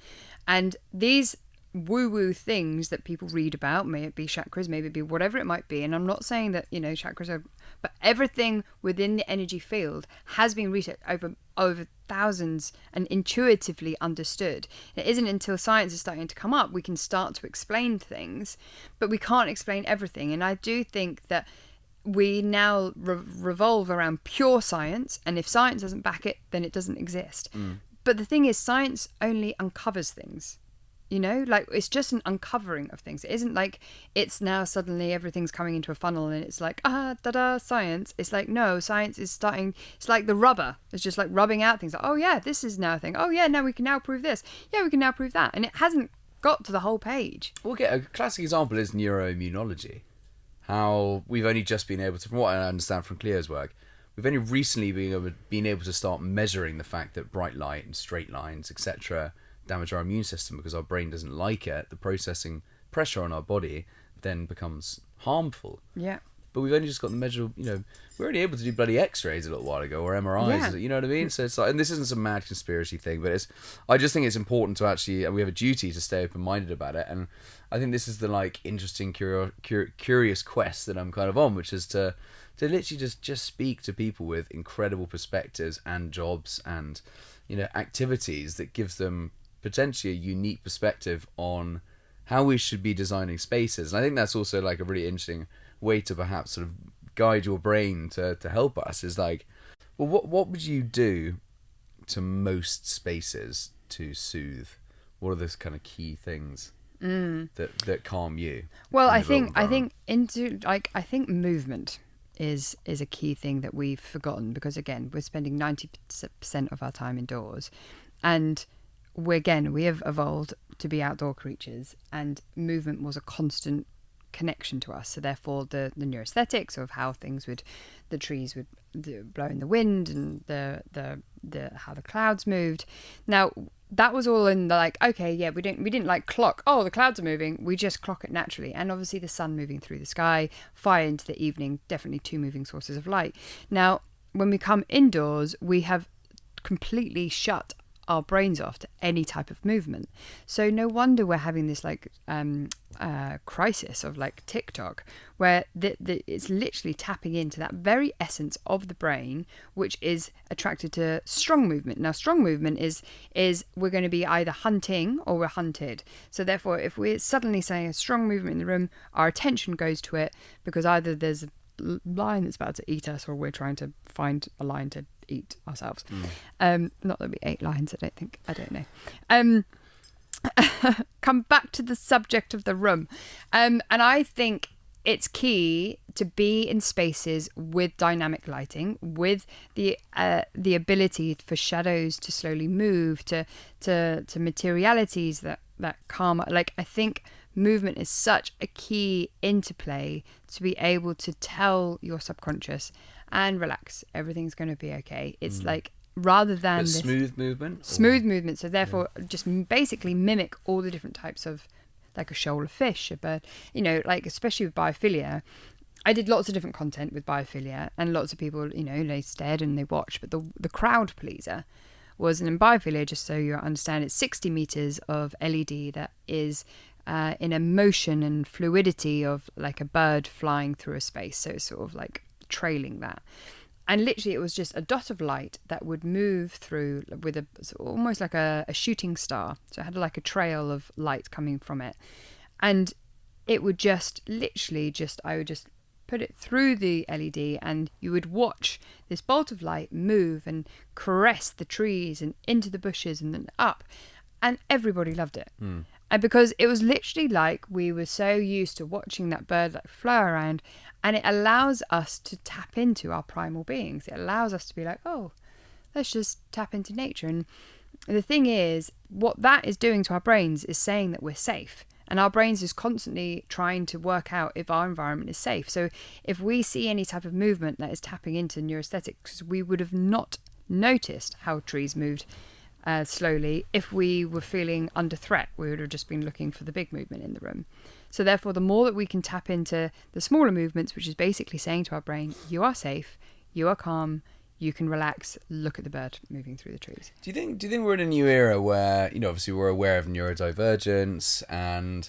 And these woo-woo things that people read about, may it be chakras, maybe it be whatever it might be, and I'm not saying that, chakras are, but everything within the energy field has been researched over thousands and intuitively understood. It isn't until science is starting to come up we can start to explain things, but we can't explain everything. And I do think that we now revolve around pure science, and if science doesn't back it, then it doesn't exist. But the thing is, science only uncovers things. It's just an uncovering of things. It isn't like it's now suddenly everything's coming into a funnel and it's like, science. It's like, no, science is starting, it's like the rubber. It's just like rubbing out things. Like, oh yeah, this is now a thing. Oh yeah, now we can now prove this. Yeah, we can now prove that. And it hasn't got to the whole page. We'll get a classic example is neuroimmunology. How we've only just been able to, from what I understand from Cleo's work, we've only recently been able to start measuring the fact that bright light and straight lines, etc., damage our immune system because our brain doesn't like it. The processing pressure on our body then becomes harmful. Yeah. But we've only just got the measure, we're only able to do bloody x-rays a little while ago, or MRIs, you know what I mean? So it's like, and this isn't some mad conspiracy thing, but I just think it's important to actually, and we have a duty to stay open-minded about it. And I think this is the interesting, curious quest that I'm kind of on, which is to literally just speak to people with incredible perspectives and jobs and, activities that gives them potentially a unique perspective on how we should be designing spaces. And I think that's also a really interesting way to perhaps sort of guide your brain to help us is what would you do to most spaces to soothe? What are those kind of key things that calm you? Well, I think movement is a key thing that we've forgotten, because again, we're spending 90% of our time indoors, and we have evolved to be outdoor creatures, and movement was a constant connection to us. So therefore the neurosthetics of how the trees would blow in the wind, and the how the clouds moved. Now that was all in the we didn't clock, oh, the clouds are moving, we just clock it naturally. And obviously the sun moving through the sky, fire into the evening, definitely two moving sources of light. Now when we come indoors, we have completely shut our brains off to any type of movement. So no wonder we're having this crisis of TikTok, where it's literally tapping into that very essence of the brain, which is attracted to strong movement. Now strong movement is we're going to be either hunting or we're hunted. So therefore, if we're suddenly saying a strong movement in the room, our attention goes to it, because either there's a lion that's about to eat us, or we're trying to find a lion to eat ourselves. Not that we ate lions, I don't know. Come back to the subject of the room, and I think it's key to be in spaces with dynamic lighting, with the ability for shadows to slowly move, to materialities that calm. I think movement is such a key interplay to be able to tell your subconscious and relax, everyth's going to be okay. It's rather than this smooth movement. So therefore, just basically mimic all the different types of, a shoal of fish, a bird. Especially with biophilia, I did lots of different content with biophilia, and lots of people, they stared and they watched. But the crowd pleaser was, and in biophilia, just so you understand, it's 60 meters of LED that is in a motion and fluidity of a bird flying through a space. So it's sort of trailing that, and literally it was just a dot of light that would move through with almost like a shooting star. So it had a trail of light coming from it, and it would just literally I would just put it through the LED, and you would watch this bolt of light move and caress the trees and into the bushes and then up, and everybody loved it. And because it was literally we were so used to watching that bird fly around, and it allows us to tap into our primal beings. It allows us to be oh, let's just tap into nature. And the thing is, what that is doing to our brains is saying that we're safe. And our brains is constantly trying to work out if our environment is safe. So if we see any type of movement that is tapping into neurosthetics, we would have not noticed how trees moved slowly. If we were feeling under threat, we would have just been looking for the big movement in the room. So therefore, the more that we can tap into the smaller movements, which is basically saying to our brain, you are safe, you are calm, you can relax, look at the bird moving through the trees. Do you think we're in a new era where, obviously we're aware of neurodivergence and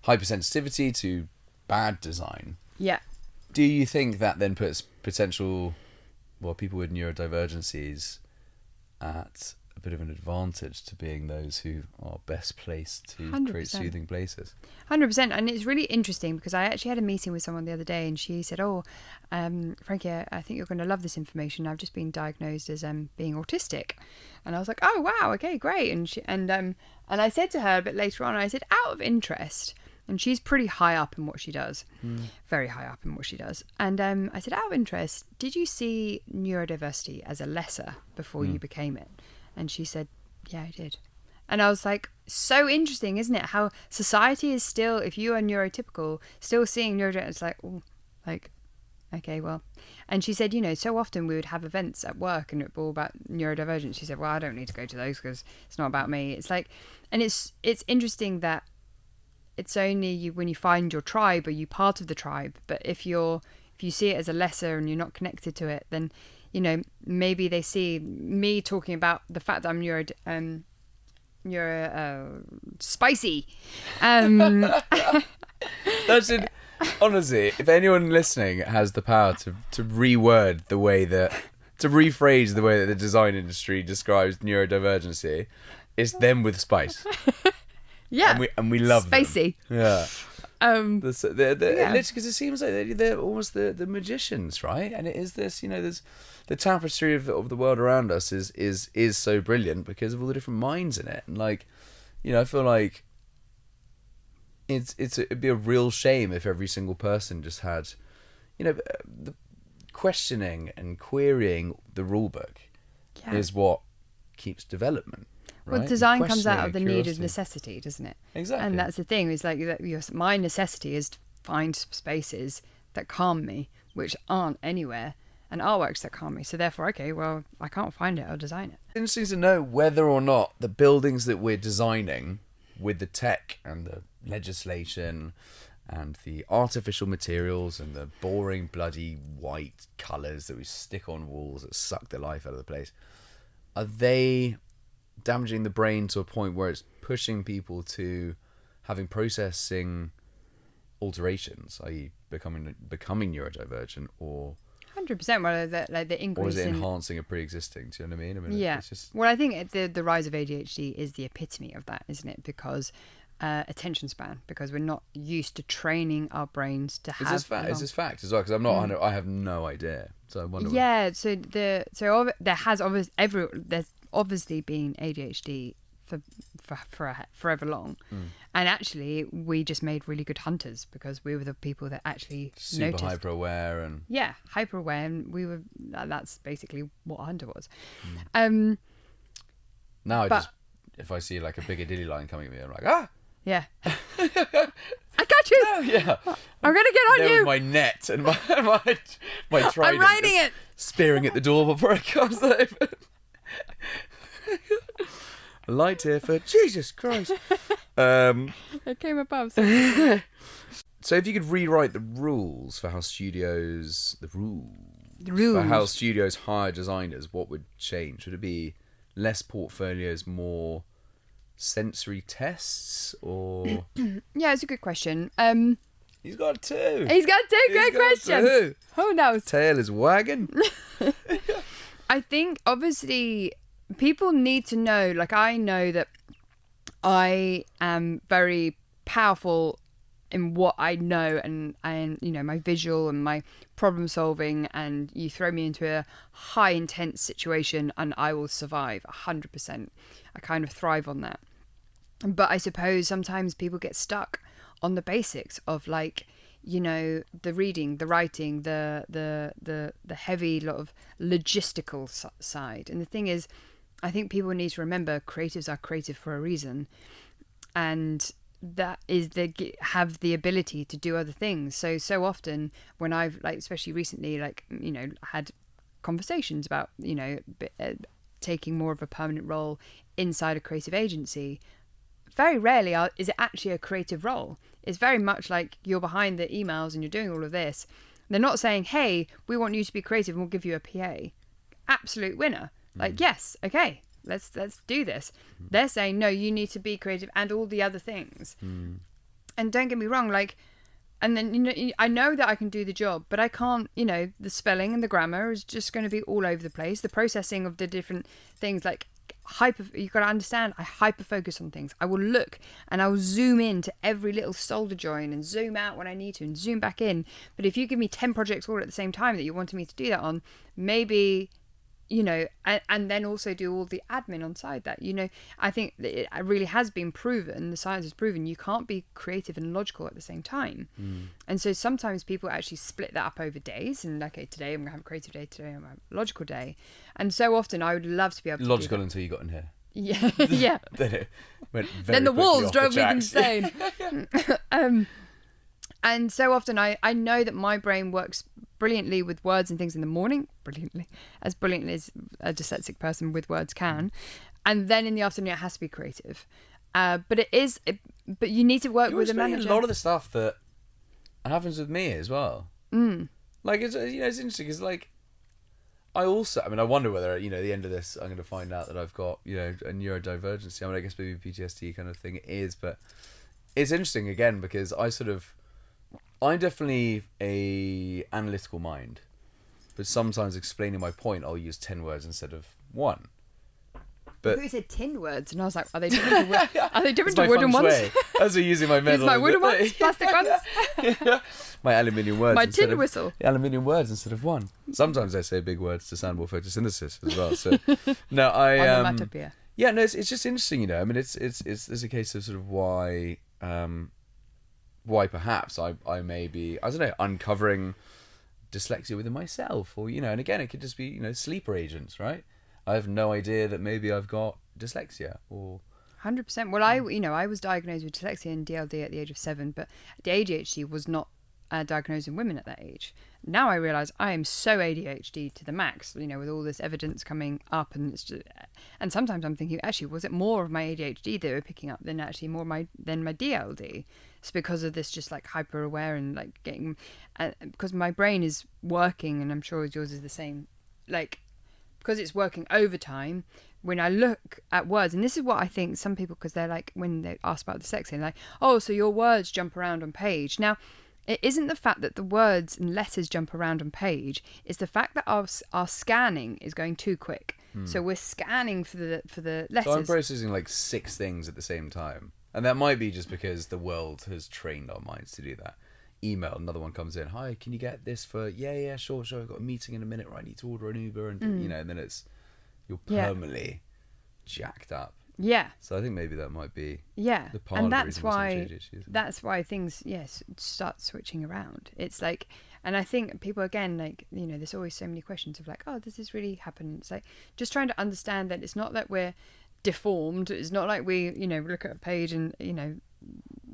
hypersensitivity to bad design? Yeah. Do you think that then puts potential, people with neurodivergencies at a bit of an advantage to being those who are best placed to 100%. Create soothing places? 100%. And it's really interesting because I actually had a meeting with someone the other day and she said, Frankie, I think you're going to love this information. I've just been diagnosed as being autistic. And I was like, oh, wow, okay, great. And I said to her a bit later on, I said, out of interest, and she's pretty high up in what she does, very high up in what she does. And I said, out of interest, did you see neurodiversity as a lesser before you became it? And she said, yeah, I did. And I was like, so interesting, isn't it? How society is still, if you are neurotypical, still seeing neurodivergent. It's like, oh, like, okay, well. And she said, so often we would have events at work and it was all about neurodivergence. She said, well, I don't need to go to those because it's not about me. It's like, and it's interesting that it's only you when you find your tribe, are you part of the tribe? But if you see it as a lesser and you're not connected to it, then maybe they see me talking about the fact that I'm spicy. That's it. Honestly, if anyone listening has the power to rephrase the way that the design industry describes neurodivergency, it's them with spice. Yeah, and we love spicy. Them. Yeah. They're Yeah. because it seems like they're almost the magicians, right? And it is this, there's the tapestry of the world around us is so brilliant because of all the different minds in it, and I feel like it'd be a real shame if every single person just had, the questioning and querying the rule book is what keeps development. Right? Well, design comes out of the need of curiosity. necessity, doesn't it? Exactly. And that's the thing. It's like my necessity is to find spaces that calm me, which aren't anywhere, and artworks that calm me. So therefore, okay, well, I can't find it. I'll design it. It's interesting to know whether or not the buildings that we're designing with the tech and the legislation and the artificial materials and the boring bloody white colours that we stick on walls that suck the life out of the place, are they damaging the brain to a point where it's pushing people to having processing alterations, i.e. becoming neurodivergent, or 100%. Well, the increase or is it in enhancing a pre-existing? Do you know what I mean? yeah. It's just... Well, I think the rise of ADHD is the epitome of that, isn't it? Because attention span, because we're not used to training our brains to have. Is this fact as well? Because I'm not. I have no idea. So I wonder. Yeah. There's obviously been ADHD for forever long, and actually we just made really good hunters because we were the people that actually super noticed. hyper aware and hyper aware, and we were. That's basically what a hunter was. Now if I see like a big dilly line coming at me, I'm like yeah. I got you. Oh, yeah. I'm gonna get on there you. With my net and my trident. I'm riding it. Spearing at the door before it comes open. A light here for Jesus Christ. It came above. So if you could rewrite the rules for how studios for how studios hire designers, what would change? Would it be less portfolios, more sensory tests, or Yeah, it's a good question. He's got two. He's got two great questions. Two. Who knows? Tail is wagging. I think obviously people need to know, like I know that I am very powerful in what I know and my visual and my problem solving, and you throw me into a high intense situation and I will survive 100%. I kind of thrive on that. But I suppose sometimes people get stuck on the basics of the reading, the writing, the heavy lot of logistical side. And the thing is, I think people need to remember creatives are creative for a reason, and that is they have the ability to do other things. So often when I've especially recently had conversations about taking more of a permanent role inside a creative agency, very rarely is it actually a creative role. It's very much like you're behind the emails and you're doing all of this. They're not saying, hey, we want you to be creative and we'll give you a PA. Absolute winner. Like, yes, okay, let's do this. They're saying, no, you need to be creative and all the other things. And don't get me wrong, like, and then, you know, I know that I can do the job, but I can't, you know, the spelling and the grammar is just going to be all over the place. The processing of the different things, like, you've got to understand, I hyper focus on things. I will look and I will zoom in to every little solder joint and zoom out when I need to and zoom back in. But if you give me 10 projects all at the same time that you wanted me to do that on, maybe, you know, and then also do all the admin on side that, you know, I think that it really has been proven, the science has proven you can't be creative and logical at the same time. And so sometimes people actually split that up over days and, okay, today I'm going to have a creative day, today I'm going to have a logical day. And so often I would love to be able to Logical do that. until you got in here. Yeah, yeah. Then it went very Then the quickly walls off drove the me tracks. insane. And so often I know that my brain works brilliantly with words and things in the morning, brilliantly as a dyslexic person with words can. And then in the afternoon, it has to be creative. But but you need to work with a manager. A lot of the stuff that happens with me as well. Like, it's, you know, it's interesting because, like, I wonder whether, you know, at the end of this, I'm going to find out that I've got, you know, a neurodivergency. I mean, I guess maybe PTSD kind of thing it is, but it's interesting again because I'm definitely a analytical mind, but sometimes explaining my point, I'll use 10 words instead of 1. But who said tin words? And I was like, are they different it's to my wooden feng ones? shui. As we're using my metal. My wooden ones, plastic ones. My aluminium words. My tin whistle. Aluminium words instead of 1. Sometimes I say big words to sound more photosynthesis as well. So no, Onomatopoeia. yeah, no, it's just interesting, you know. I mean, it's a case of sort of why perhaps I may be, I don't know, uncovering dyslexia within myself, or, you know, and again, it could just be, you know, sleeper agents, right? I have no idea that maybe I've got dyslexia or 100%. Well, I was diagnosed with dyslexia and DLD at the age of 7, but the ADHD was not diagnosed in women at that age. Now I realise I am so ADHD to the max, you know, with all this evidence coming up, and it's just, and sometimes I'm thinking, actually, was it more of my ADHD they were picking up than actually than my DLD? It's because of this just like hyper aware and like getting, because my brain is working, and I'm sure yours is the same, like, because it's working overtime. When I look at words, and this is what I think some people, because they're like, when they ask about dyslexia, they're like, oh, so your words jump around on page. Now, it isn't the fact that the words and letters jump around on page, it's the fact that our scanning is going too quick. So we're scanning for the letters. So I'm processing like 6 things at the same time. And that might be just because the world has trained our minds to do that. Email, another one comes in, hi, can you get this for, yeah, sure, I've got a meeting in a minute where I need to order an Uber, and you know, and then you're permanently jacked up. Yeah. So I think maybe that might be the part and of the that's reason why issues. that's why things start switching around. It's like, and I think people, again, like, you know, there's always so many questions of like, oh, does this really happen? It's like just trying to understand that it's not that we're deformed. It's not like we, you know, look at a page and, you know,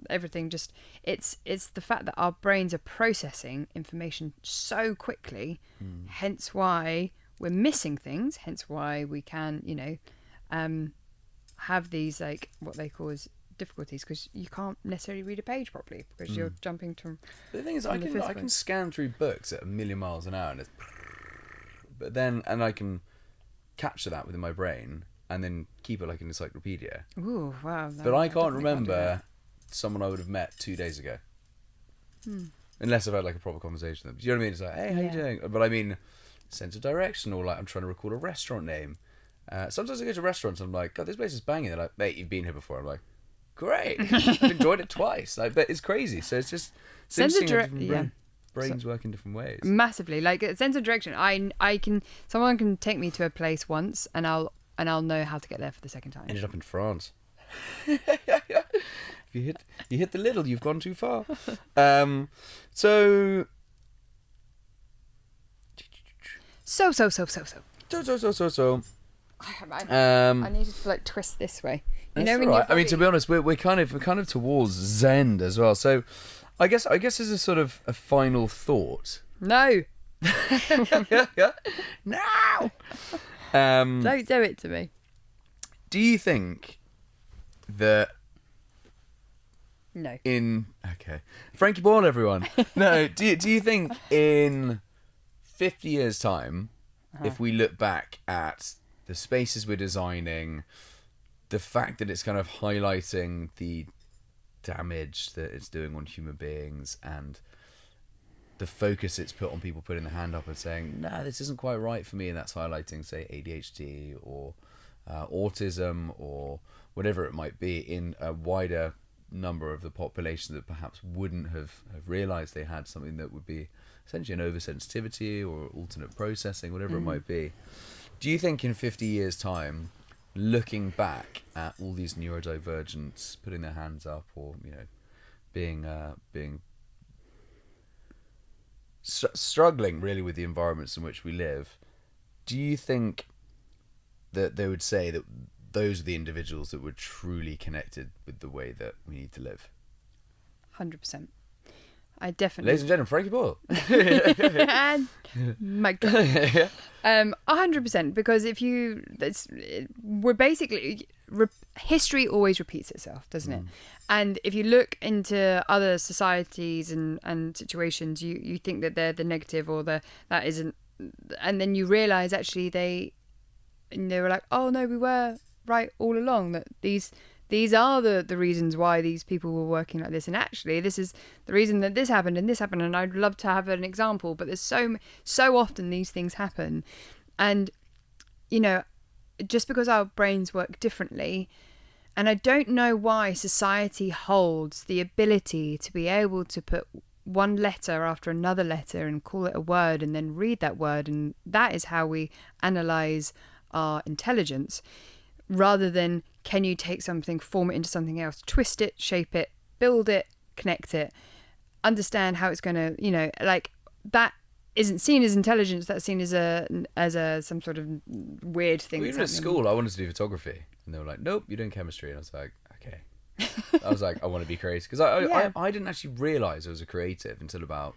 everything just, it's the fact that our brains are processing information so quickly, hence why we're missing things, hence why we can, you know, have these, like, what they call as difficulties, because you can't necessarily read a page properly because you're jumping to. The thing is, I can scan through books at 1,000,000 miles an hour, and but then I can capture that within my brain and then keep it like an encyclopedia. Ooh, wow! But I can't remember someone I would have met 2 days ago, unless I've had like a proper conversation with them. Do you know what I mean? It's like, hey, how you doing? But I mean, sense of direction, or like I'm trying to recall a restaurant name. Sometimes I go to restaurants and I'm like, God, this place is banging. They're like, mate, you've been here before. I'm like, great, I've enjoyed it twice. Like, but it's crazy. So it's just sense of brains work in different ways. Massively, like a sense of direction. Someone can take me to a place once, and I'll know how to get there for the second time. Ended up in France. You hit the little, you've gone too far. So. I needed to like twist this way. You know, when right. I mean, to be honest, we're kind of towards Zen as well. So, I guess as a sort of a final thought. No. No. Don't do it to me. Do you think that No. okay, Frankie Boyle, everyone. No, do you think in 50 years' time, if we look back at the spaces we're designing, the fact that it's kind of highlighting the damage that it's doing on human beings and the focus it's put on people putting their hand up and saying, no, this isn't quite right for me, and that's highlighting, say, ADHD or autism or whatever it might be in a wider number of the population that perhaps wouldn't have realised they had something that would be essentially an oversensitivity or alternate processing, whatever it might be. Do you think in 50 years' time, looking back at all these neurodivergents putting their hands up or, you know, being struggling really with the environments in which we live, do you think that they would say that those are the individuals that were truly connected with the way that we need to live? 100%. I definitely. Ladies and gentlemen, Frankie Boyle. And mic drop. 100%, because we're basically history always repeats itself, doesn't it? And if you look into other societies and situations, you think that they're the negative or that isn't, and then you realise actually they were like, oh no, we were right all along, that these are the reasons why these people were working like this, and actually this is the reason that this happened and this happened, and I'd love to have an example, but there's so often these things happen. And you know, just because our brains work differently, and I don't know why society holds the ability to be able to put one letter after another letter and call it a word and then read that word, and that is how we analyze our intelligence, rather than can you take something, form it into something else, twist it, shape it, build it, connect it, understand how it's going to, you know, like that isn't seen as intelligence, that's seen as some sort of weird thing. Well, even at school, I wanted to do photography, and they were like, nope, you're doing chemistry, and I was like, okay. I was like, I want to be creative, because I didn't actually realise I was a creative until about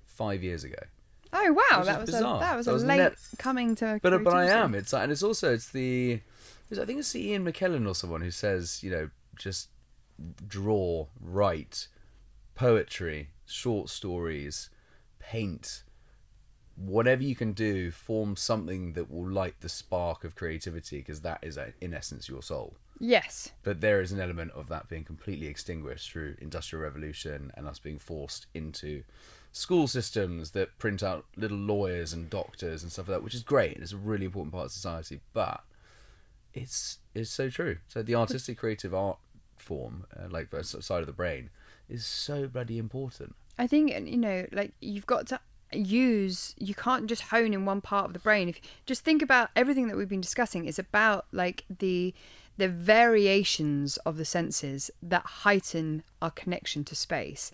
5 years ago. Oh wow, Which that is was bizarre. that was I a was late coming to. But I creativity. am. It's like, and it's also I think it's Ian McKellen or someone who says, you know, just draw, write, poetry, short stories, paint, whatever you can do, form something that will light the spark of creativity, because that is in essence your soul. Yes. But there is an element of that being completely extinguished through Industrial Revolution and us being forced into school systems that print out little lawyers and doctors and stuff like that, which is great. It's a really important part of society, but it's so true. So the artistic creative art form, like the side of the brain, is so bloody important. I think, you know, like you've got to you can't just hone in one part of the brain. If you just think about everything that we've been discussing, is about like the variations of the senses that heighten our connection to space.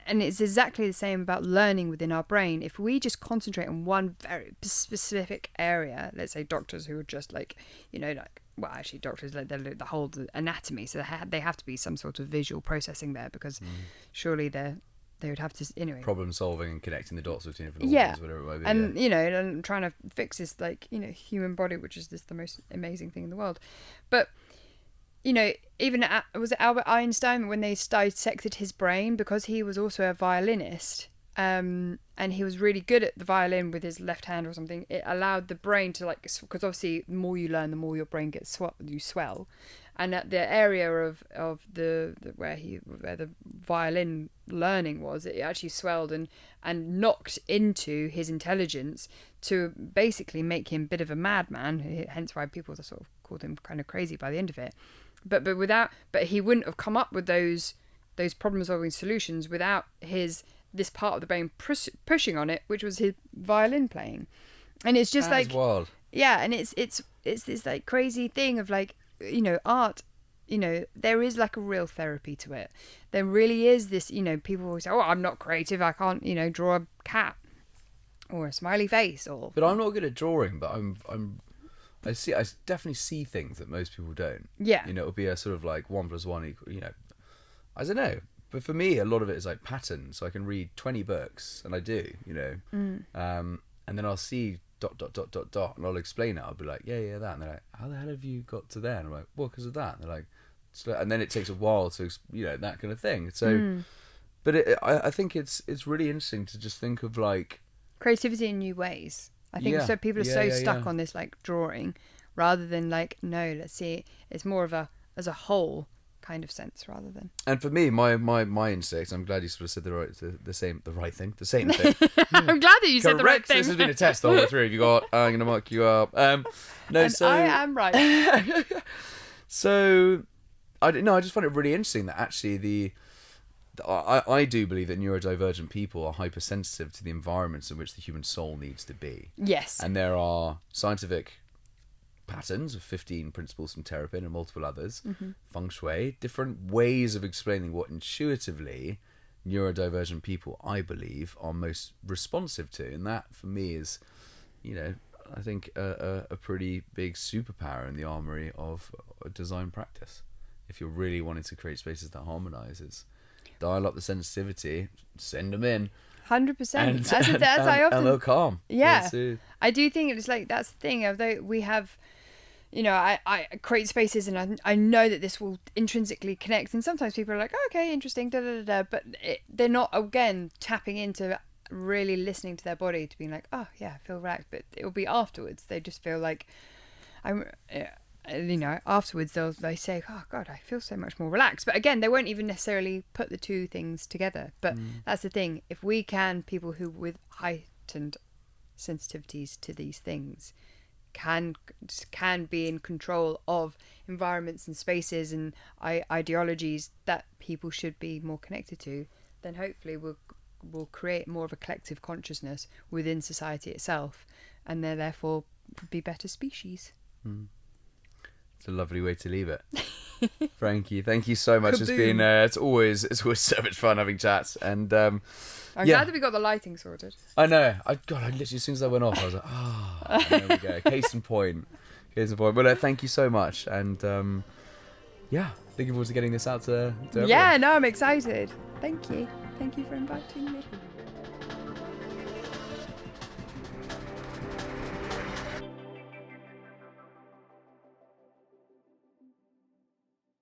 And it's exactly the same about learning within our brain. If we just concentrate on one very specific area, let's say doctors who are just like, you know, like, well, actually doctors, like, they look the whole anatomy, so they have to be some sort of visual processing there, because surely they would have to, anyway. Problem solving and connecting the dots between different Yeah. organs, whatever it might be. And, yeah. you know, and trying to fix this, like, you know, human body, which is just the most amazing thing in the world. But, you know, even was it Albert Einstein, when they dissected his brain, because he was also a violinist, and he was really good at the violin with his left hand or something, it allowed the brain to, like, because obviously the more you learn, the more your brain gets you swell. And at the area of the where the violin learning was, it actually swelled and knocked into his intelligence to basically make him a bit of a madman. Hence why people sort of called him kind of crazy by the end of it. But he wouldn't have come up with those problem solving solutions without this part of the brain pushing on it, which was his violin playing. And it's just That's like wild. Yeah, and it's this like crazy thing of like, you know, art, you know, there is like a real therapy to it. There really is this, you know, people always say, oh, I'm not creative, I can't, you know, draw a cat or a smiley face or. But I'm not good at drawing, but I definitely see things that most people don't. Yeah. You know, it'll be a sort of like 1 + 1 equal, you know, I don't know. But for me, a lot of it is like patterns. So I can read 20 books, and I do, you know. And then I'll see and I'll explain it. I'll be like, yeah, that. And they're like, how the hell have you got to there? And I'm like, well, because of that. And they're like, and then it takes a while to, that kind of thing. So, but I think it's really interesting to just think of like creativity in new ways. I think so. People are stuck on this like drawing, rather than like, no, let's see. It's more of a as a whole kind of sense rather than. And for me, my instinct. I'm glad you sort of said the right thing. I'm glad that you said the right thing. This has been a test the whole way through. You got. I'm going to mark you up. No, and so I am right. So, I just find it really interesting that actually I do believe that neurodivergent people are hypersensitive to the environments in which the human soul needs to be. Yes. And there are scientific patterns of 15 principles from Terrapin and multiple others, feng shui, different ways of explaining what intuitively neurodivergent people, I believe, are most responsive to. And that, for me, is, I think a pretty big superpower in the armory of design practice. If you're really wanting to create spaces that harmonise, dial up the sensitivity, send them in. 100%. As I often. And they'll calm. Yeah. I do think it's like, that's the thing, although we have, I create spaces and I know that this will intrinsically connect, and sometimes people are like, oh, okay, interesting, but they're not, again, tapping into really listening to their body to being like, oh yeah, I feel relaxed, but it'll be afterwards. They just feel like, afterwards they say, oh God, I feel so much more relaxed. But again, they won't even necessarily put the two things together. But that's the thing. If we can, people who with heightened sensitivities to these things can be in control of environments and spaces and ideologies that people should be more connected to, then hopefully we'll create more of a collective consciousness within society itself, and they're therefore be better species. It's a lovely way to leave it. Frankie, thank you so much. It's been it's always so much fun having chats, and I'm glad that we got the lighting sorted. I know. I literally, as soon as I went off, I was like, there we go. Case in point. Well, thank you so much, and looking forward to getting this out to everyone. Yeah, no, I'm excited. Thank you for inviting me.